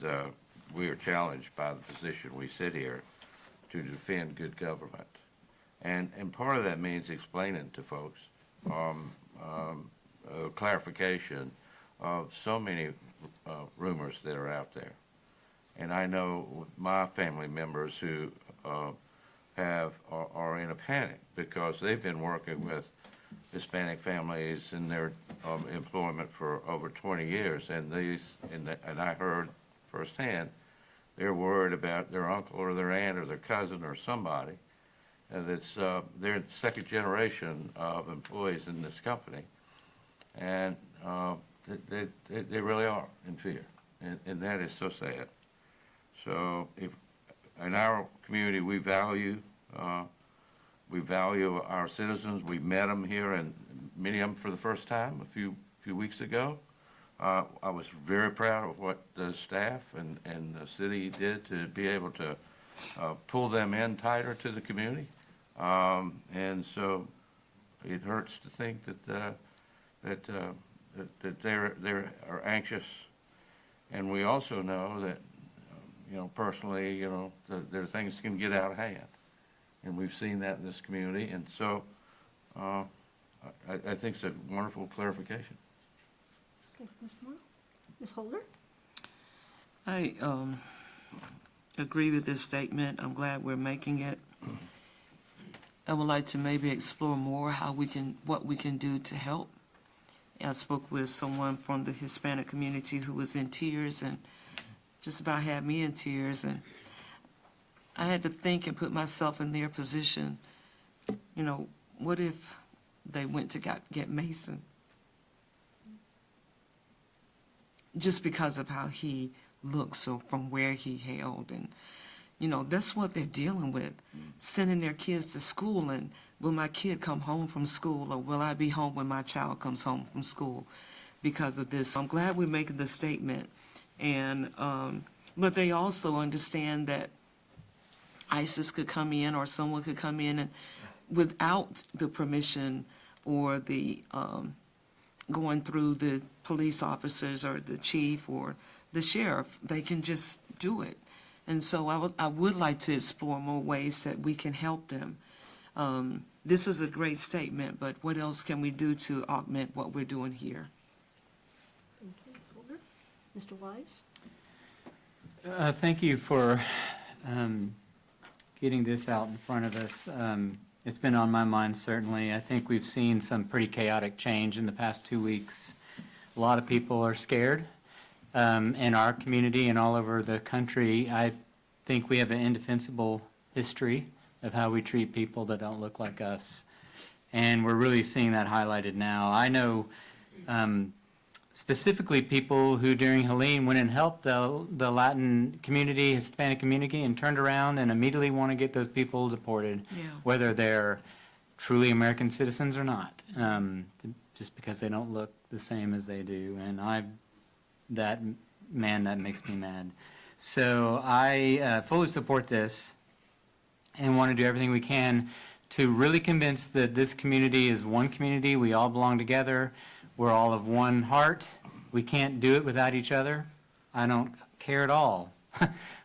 we are challenged by the position we sit here to defend good government. And part of that means explaining to folks clarification of so many rumors that are out there. And I know my family members who are in a panic because they've been working with Hispanic families in their employment for over 20 years, and I heard firsthand they're worried about their uncle or their aunt or their cousin or somebody that's they're the second generation of employees in this company, and they really are in fear, and that is so sad. So if in our community we value our citizens. We met them here, and many of them for the first time a few weeks ago. I was very proud of what the staff and the city did to be able to pull them in tighter to the community. And so it hurts to think that they are anxious. And we also know that, personally, there are things can get out of hand. And we've seen that in this community. And so I think it's a wonderful clarification. Thank you, Ms. Morrow. Ms. Holder? I agree with this statement. I'm glad we're making it. I would like to maybe explore more what we can do to help. I spoke with someone from the Hispanic community who was in tears and just about had me in tears. And I had to think and put myself in their position. You know, what if they went to get Mason? Just because of how he looks or from where he hailed. And, you know, that's what they're dealing with. Sending their kids to school, and will my kid come home from school, or will I be home when my child comes home from school because of this? So I'm glad we're making the statement. And, but they also understand that ISIS could come in, or someone could come in and without the permission or the going through the police officers or the chief or the sheriff, they can just do it. And so I would like to explore more ways that we can help them. This is a great statement, but what else can we do to augment what we're doing here? Thank you, Ms. Holder. Mr. Wise? Thank you for getting this out in front of us. It's been on my mind, certainly. I think we've seen some pretty chaotic change in the past 2 weeks. A lot of people are scared in our community and all over the country. I think we have an indefensible history of how we treat people that don't look like us. And we're really seeing that highlighted now. I know specifically people who during Helene went and helped the Latin community, Hispanic community, and turned around and immediately want to get those people deported, whether they're truly American citizens or not, just because they don't look the same as they do. And that makes me mad. So I fully support this and want to do everything we can to really convince that this community is one community. We all belong together. We're all of one heart. We can't do it without each other. I don't care at all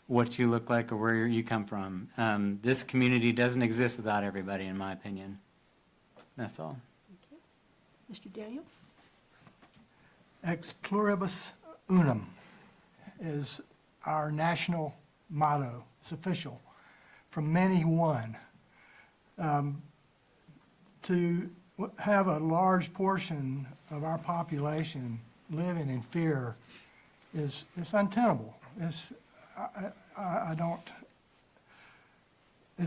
what you look like or where you come from. This community doesn't exist without everybody, in my opinion. That's all. Mr. Daniel? Ex pluribus unum is our national motto. It's official. From many one. To have a large portion of our population living in fear it's untenable. It's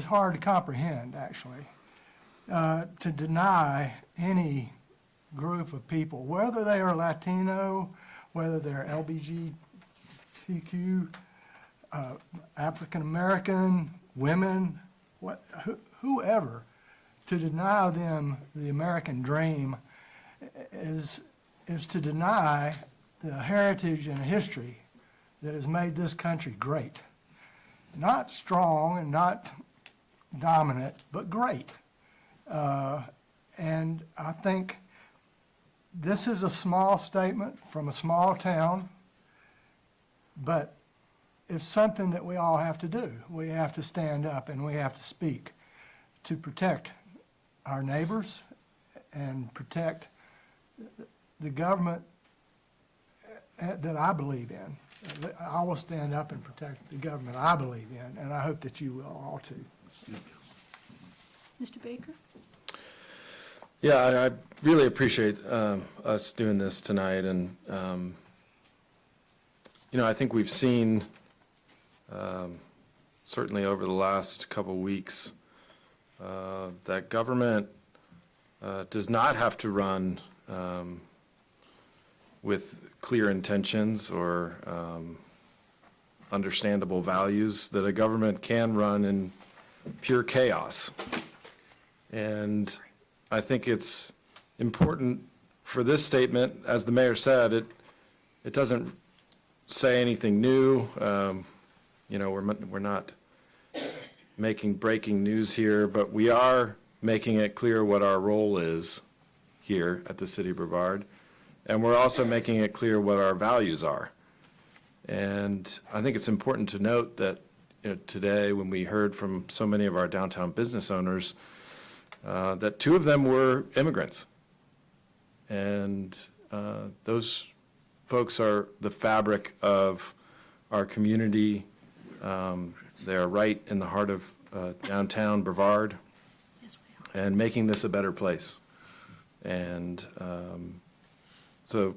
hard to comprehend, actually. To deny any group of people, whether they are Latino, whether they're LGBTQ, African American, women, whoever, to deny them the American dream is to deny the heritage and history that has made this country great. Not strong and not dominant, but great. And I think this is a small statement from a small town, but it's something that we all have to do. We have to stand up and we have to speak to protect our neighbors and protect the government that I believe in. I will stand up and protect the government I believe in, and I hope that you will all too. Mr. Baker? Yeah, I really appreciate us doing this tonight, and I think we've seen certainly over the last couple weeks that government does not have to run with clear intentions or understandable values, that a government can run in pure chaos. And I think it's important for this statement, as the mayor said, it doesn't say anything new. We're not making breaking news here, but we are making it clear what our role is here at the City of Brevard. And we're also making it clear what our values are. And I think it's important to note that today, when we heard from so many of our downtown business owners, that 2 of them were immigrants. And those folks are the fabric of our community. They're right in the heart of downtown Brevard, and making this a better place. And so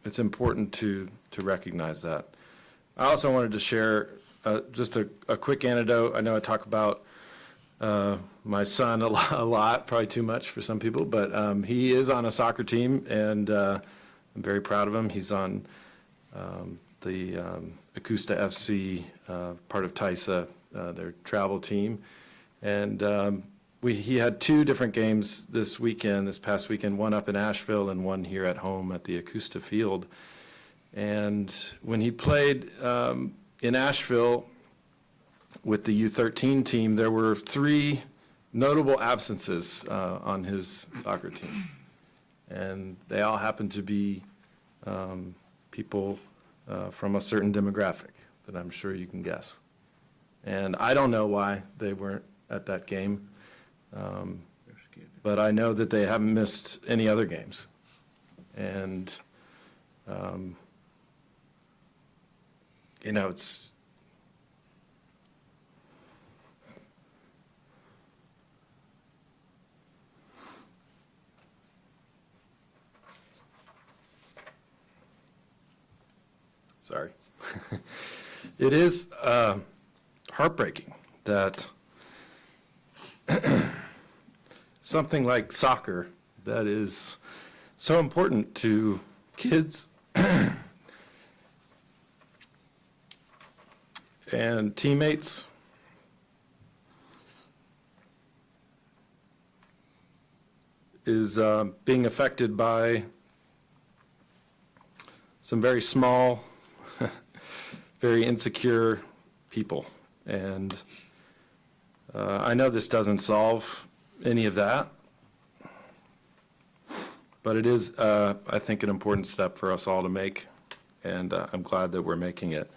it's important to recognize that. I also wanted to share just a quick anecdote. I know I talk about my son a lot, probably too much for some people, but he is on a soccer team, and I'm very proud of him. He's on the Augusta FC, part of TISA, their travel team. And he had two different games this past weekend, one up in Asheville and one here at home at the Augusta Field. And when he played in Asheville with the U13 team, there were 3 notable absences on his soccer team. And they all happened to be people from a certain demographic that I'm sure you can guess. And I don't know why they weren't at that game, but I know that they haven't missed any other games. And, it's sorry. It is heartbreaking that something like soccer that is so important to kids and teammates is being affected by some very small, very insecure people. And I know this doesn't solve any of that, but it is, I think, an important step for us all to make, and I'm glad that we're making it.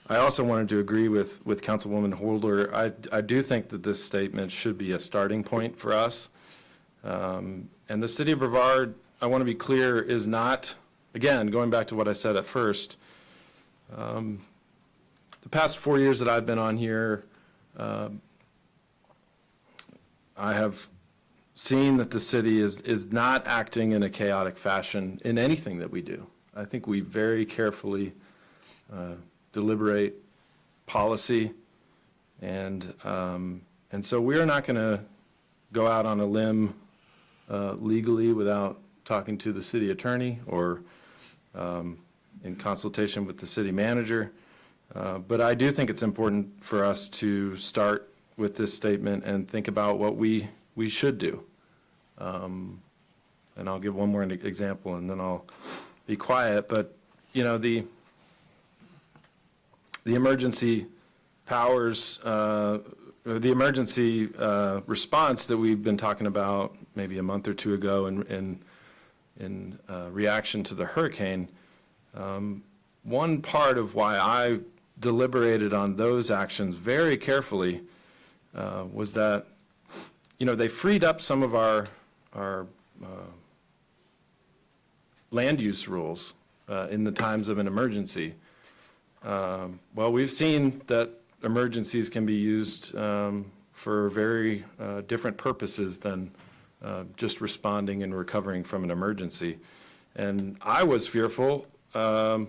I also wanted to agree with Councilwoman Holder. I do think that this statement should be a starting point for us. And the city of Brevard, I want to be clear, is not, again, going back to what I said at first, the past 4 years that I've been on here, I have seen that the city is not acting in a chaotic fashion in anything that we do. I think we very carefully deliberate policy, and so we're not going to go out on a limb legally without talking to the city attorney or in consultation with the city manager. But I do think it's important for us to start with this statement and think about what we should do. And I'll give one more example and then I'll be quiet. But, the emergency powers, the emergency response that we've been talking about maybe a month or two ago in reaction to the hurricane, one part of why I deliberated on those actions very carefully was that, they freed up some of our land use rules in the times of an emergency. Well, we've seen that emergencies can be used for very different purposes than just responding and recovering from an emergency. And I was fearful. I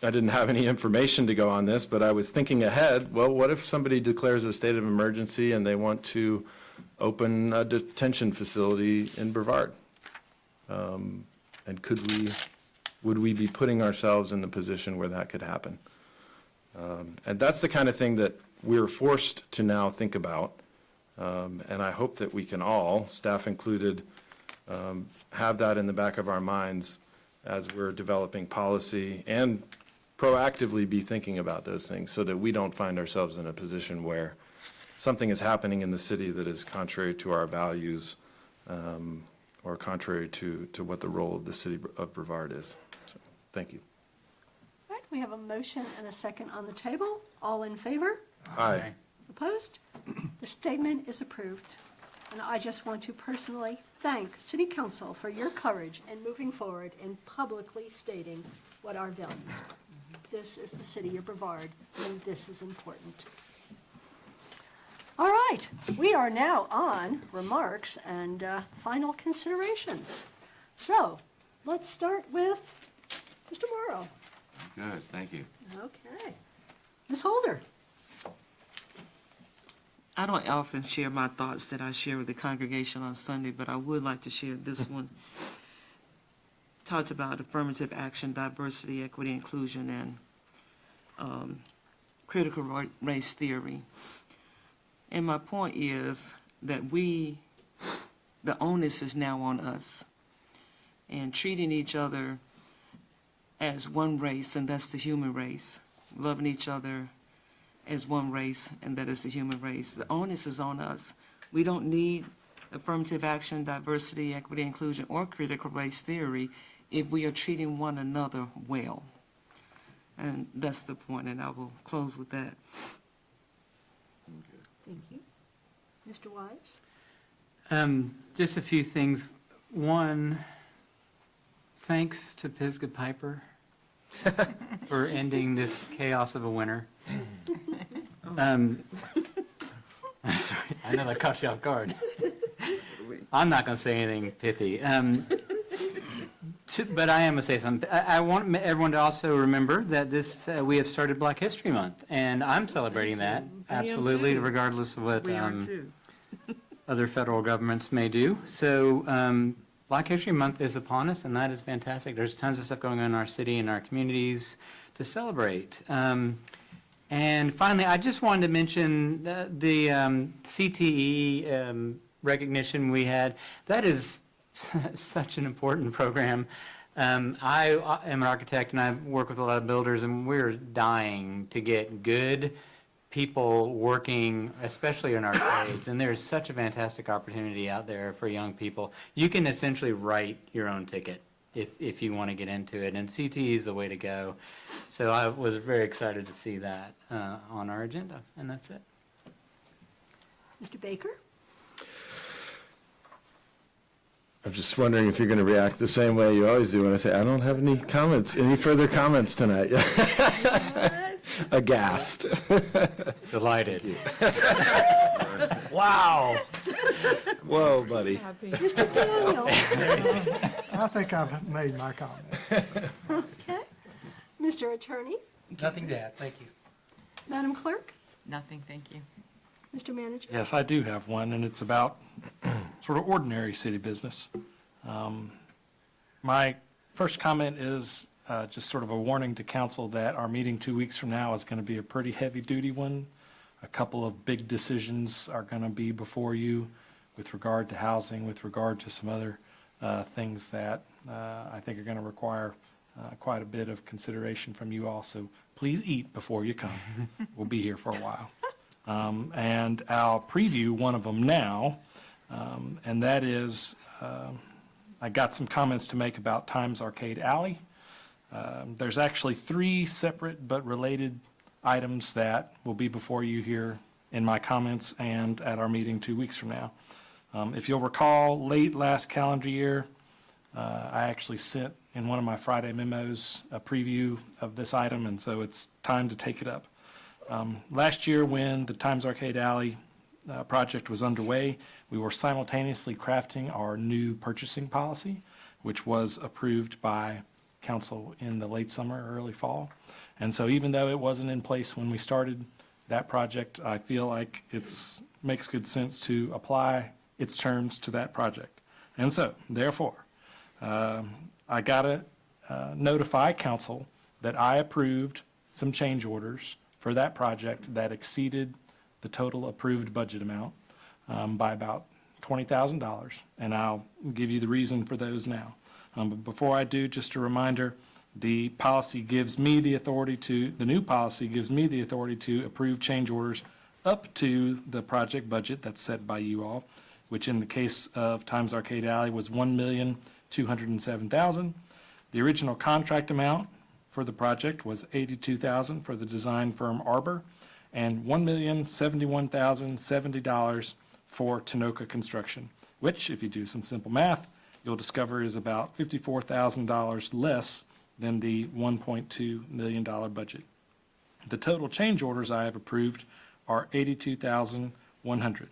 didn't have any information to go on this, but I was thinking ahead, well, what if somebody declares a state of emergency and they want to open a detention facility in Brevard? And would we be putting ourselves in the position where that could happen? And that's the kind of thing that we're forced to now think about. And I hope that we can all, staff included, have that in the back of our minds as we're developing policy and proactively be thinking about those things so that we don't find ourselves in a position where something is happening in the city that is contrary to our values or contrary to what the role of the city of Brevard is. So, thank you. All right, we have a motion and a second on the table. All in favor? Aye. Opposed? The statement is approved. And I just want to personally thank City Council for your courage in moving forward and publicly stating what our values are. This is the city of Brevard, and this is important. All right, we are now on remarks and final considerations. So, let's start with Mr. Morrow. Good, thank you. Okay. Ms. Holder. I don't often share my thoughts that I share with the congregation on Sunday, but I would like to share this one. Talked about affirmative action, diversity, equity, inclusion, and critical race theory. And my point is that the onus is now on us. And treating each other as one race, and that's the human race. Loving each other as one race, and that is the human race. The onus is on us. We don't need affirmative action, diversity, equity, inclusion, or critical race theory if we are treating one another well. And that's the point, and I will close with that. Thank you. Mr. Wise? Just a few things. One, thanks to Pisgah Piper for ending this chaos of a winter. I'm sorry, I know that caught you off guard. I'm not going to say anything pithy. But I am going to say something. I want everyone to also remember that we have started Black History Month, and I'm celebrating that, absolutely, regardless of what other federal governments may do. So Black History Month is upon us, and that is fantastic. There's tons of stuff going on in our city and our communities to celebrate. And finally, I just wanted to mention the CTE recognition we had. That is such an important program. I am an architect and I work with a lot of builders, and we're dying to get good people working, especially in our trades. And there's such a fantastic opportunity out there for young people. You can essentially write your own ticket if you want to get into it, and CTE is the way to go. So I was very excited to see that on our agenda, and that's it. Mr. Baker? I'm just wondering if you're going to react the same way you always do when I say, I don't have any comments, any further comments tonight. Aghast. Delighted. Wow. Whoa, buddy. Mr. Daniel? I think I've made my comments. Okay. Mr. Attorney? Nothing to add, thank you. Madam Clerk? Nothing, thank you. Mr. Manager? Yes, I do have one, and it's about sort of ordinary city business. My first comment is just sort of a warning to council that our meeting 2 weeks from now is going to be a pretty heavy-duty one. A couple of big decisions are going to be before you with regard to housing, with regard to some other things that I think are going to require quite a bit of consideration from you all. So please eat before you come. We'll be here for a while. And I'll preview one of them now, and that is, I got some comments to make about Times Arcade Alley. There's actually 3 separate but related items that will be before you here in my comments and at our meeting 2 weeks from now. If you'll recall, late last calendar year, I actually sent in one of my Friday memos a preview of this item, and so it's time to take it up. Last year, when the Times Arcade Alley project was underway, we were simultaneously crafting our new purchasing policy, which was approved by council in the late summer, early fall. And so even though it wasn't in place when we started that project, I feel like it makes good sense to apply its terms to that project. And so, therefore, I got to notify council that I approved some change orders for that project that exceeded the total approved budget amount by about $20,000, and I'll give you the reason for those now. But before I do, just a reminder, the new policy gives me the authority to approve change orders up to the project budget that's set by you all, which in the case of Times Arcade Alley was $1,207,000. The original contract amount for the project was $82,000 for the design firm Arbor, and $1,071,070 for Tanoka Construction, which, if you do some simple math, you'll discover is about $54,000 less than the $1.2 million budget. The total change orders I have approved are $82,100.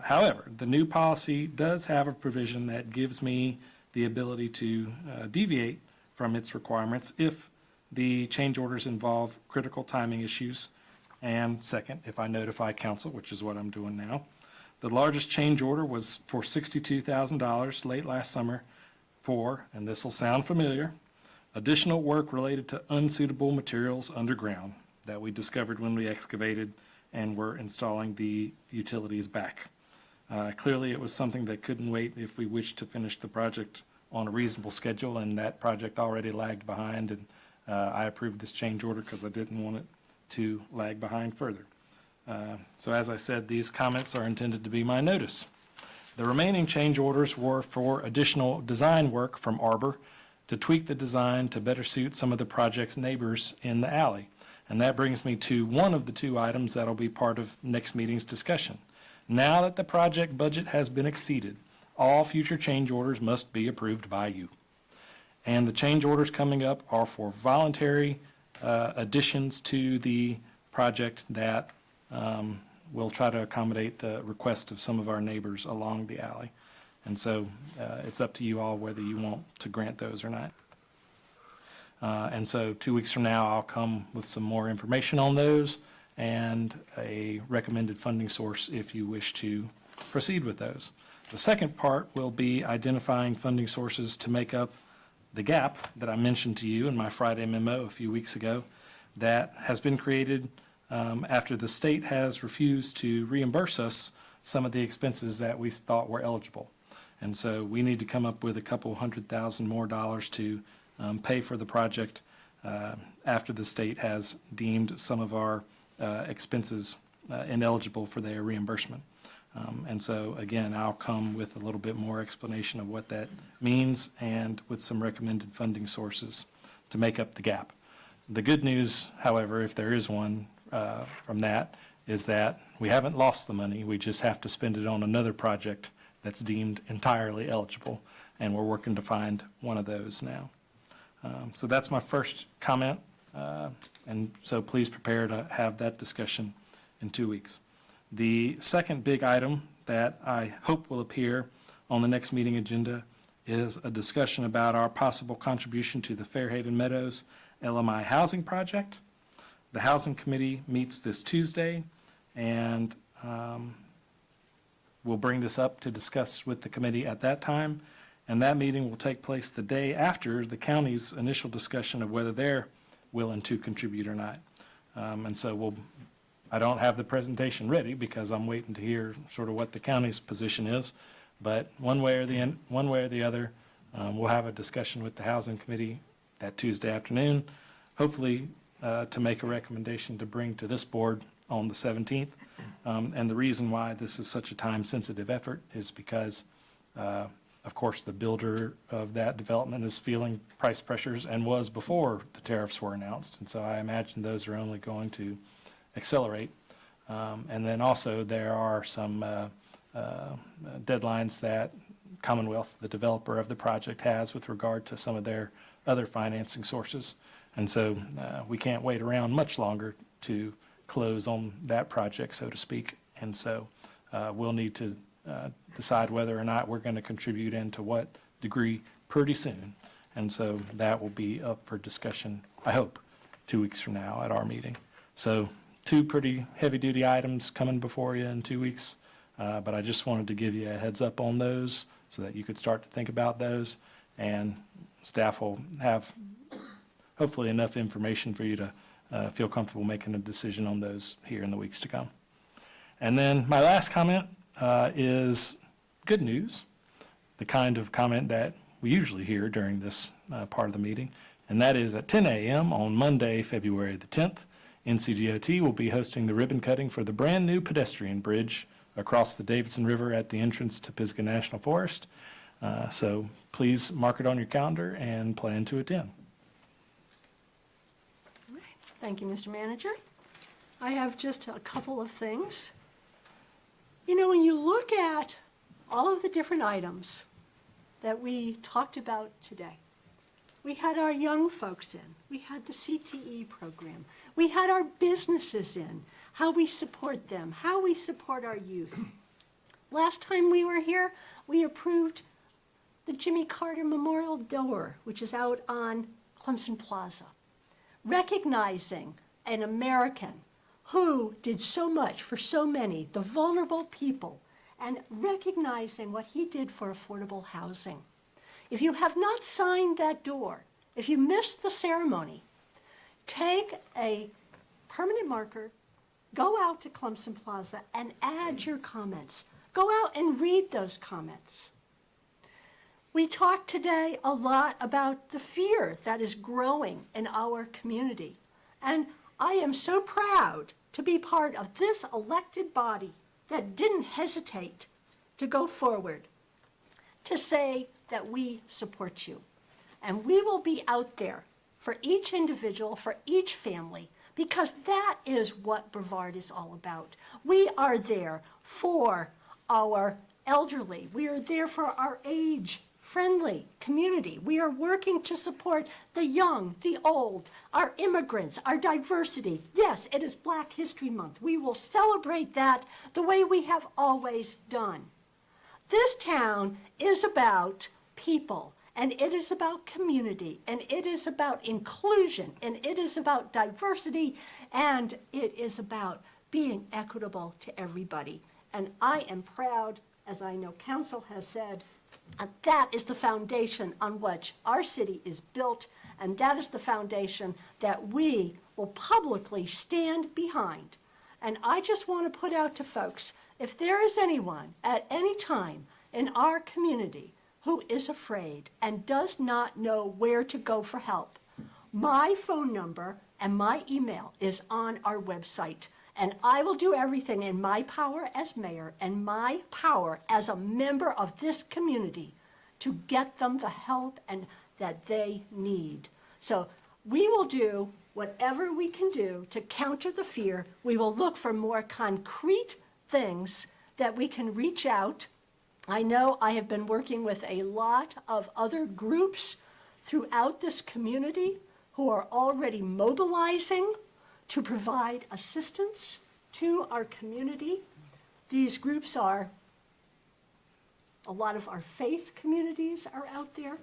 However, the new policy does have a provision that gives me the ability to deviate from its requirements if the change orders involve critical timing issues, and second, if I notify council, which is what I'm doing now. The largest change order was for $62,000 late last summer for, and this will sound familiar, additional work related to unsuitable materials underground that we discovered when we excavated and were installing the utilities back. Clearly, it was something that couldn't wait if we wished to finish the project on a reasonable schedule, and that project already lagged behind, and I approved this change order because I didn't want it to lag behind further. So as I said, these comments are intended to be my notice. The remaining change orders were for additional design work from Arbor to tweak the design to better suit some of the project's neighbors in the alley. And that brings me to one of the two items that'll be part of next meeting's discussion. Now that the project budget has been exceeded, all future change orders must be approved by you. And the change orders coming up are for voluntary additions to the project that will try to accommodate the request of some of our neighbors along the alley. And so it's up to you all whether you want to grant those or not. And so 2 weeks from now, I'll come with some more information on those and a recommended funding source if you wish to proceed with those. The second part will be identifying funding sources to make up the gap that I mentioned to you in my Friday memo a few weeks ago that has been created after the state has refused to reimburse us some of the expenses that we thought were eligible. And so we need to come up with a couple $100,000 more to pay for the project after the state has deemed some of our expenses ineligible for their reimbursement. And so, again, I'll come with a little bit more explanation of what that means and with some recommended funding sources to make up the gap. The good news, however, if there is one from that, is that we haven't lost the money. We just have to spend it on another project that's deemed entirely eligible, and we're working to find one of those now. So that's my first comment, and so please prepare to have that discussion in 2 weeks. The second big item that I hope will appear on the next meeting agenda is a discussion about our possible contribution to the Fairhaven Meadows LMI housing project. The Housing Committee meets this Tuesday, and we'll bring this up to discuss with the committee at that time. And that meeting will take place the day after the county's initial discussion of whether they're willing to contribute or not. And so I don't have the presentation ready because I'm waiting to hear sort of what the county's position is. But one way or the other, we'll have a discussion with the Housing Committee that Tuesday afternoon, hopefully to make a recommendation to bring to this board on the 17th. And the reason why this is such a time-sensitive effort is because of course, the builder of that development is feeling price pressures and was before the tariffs were announced. And so I imagine those are only going to accelerate. And then also there are some deadlines that Commonwealth, the developer of the project, has with regard to some of their other financing sources. And so we can't wait around much longer to close on that project, so to speak. And so we'll need to decide whether or not we're going to contribute and to what degree pretty soon. And so that will be up for discussion, I hope, 2 weeks from now at our meeting. So 2 pretty heavy-duty items coming before you in 2 weeks, but I just wanted to give you a heads up on those so that you could start to think about those, and staff will have hopefully enough information for you to feel comfortable making a decision on those here in the weeks to come. And then my last comment is good news, the kind of comment that we usually hear during this part of the meeting, and that is at 10 a.m. on Monday, February the 10th, NCDOT will be hosting the ribbon cutting for the brand-new pedestrian bridge across the Davidson River at the entrance to Pisgah National Forest. So please mark it on your calendar and plan to attend. All right. Thank you, Mr. Manager. I have just a couple of things. You know, when you look at all of the different items that we talked about today, we had our young folks in, we had the CTE program, we had our businesses in, how we support them, how we support our youth. Last time we were here, we approved the Jimmy Carter Memorial Door, which is out on Clemson Plaza, recognizing an American who did so much for so many, the vulnerable people, and recognizing what he did for affordable housing. If you have not signed that door, if you missed the ceremony, take a permanent marker, go out to Clemson Plaza and add your comments. Go out and read those comments. We talked today a lot about the fear that is growing in our community. And I am so proud to be part of this elected body that didn't hesitate to go forward, to say that we support you. And we will be out there for each individual, for each family, because that is what Brevard is all about. We are there for our elderly. We are there for our age-friendly community. We are working to support the young, the old, our immigrants, our diversity. Yes, it is Black History Month. We will celebrate that the way we have always done. This town is about people, and it is about community, and it is about inclusion, and it is about diversity, and it is about being equitable to everybody. And I am proud, as I know council has said, that is the foundation on which our city is built, and that is the foundation that we will publicly stand behind. And I just want to put out to folks, if there is anyone at any time in our community who is afraid and does not know where to go for help, my phone number and my email is on our website. And I will do everything in my power as mayor and my power as a member of this community to get them the help and that they need. So we will do whatever we can do to counter the fear. We will look for more concrete things that we can reach out. I know I have been working with a lot of other groups throughout this community who are already mobilizing to provide assistance to our community. These groups are, a lot of our faith communities are out there,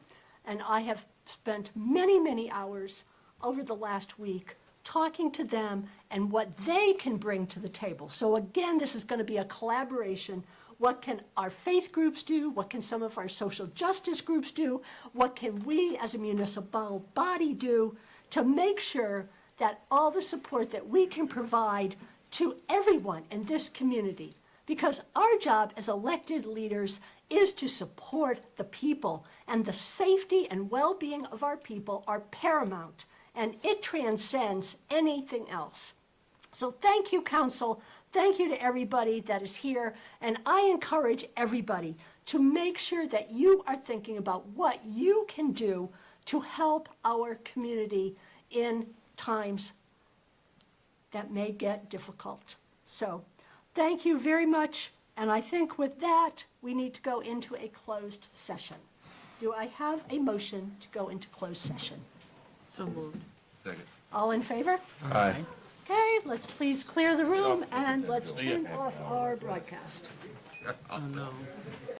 and I have spent many, many hours over the last week talking to them and what they can bring to the table. So again, this is going to be a collaboration. What can our faith groups do? What can some of our social justice groups do? What can we as a municipal body do to make sure that all the support that we can provide to everyone in this community, because our job as elected leaders is to support the people, and the safety and well-being of our people are paramount, and it transcends anything else. So thank you, council. Thank you to everybody that is here, and I encourage everybody to make sure that you are thinking about what you can do to help our community in times that may get difficult. So thank you very much. And I think with that, we need to go into a closed session. Do I have a motion to go into closed session? So moved. Second. All in favor? Aye. Okay, let's please clear the room and let's turn off our broadcast. Oh, no.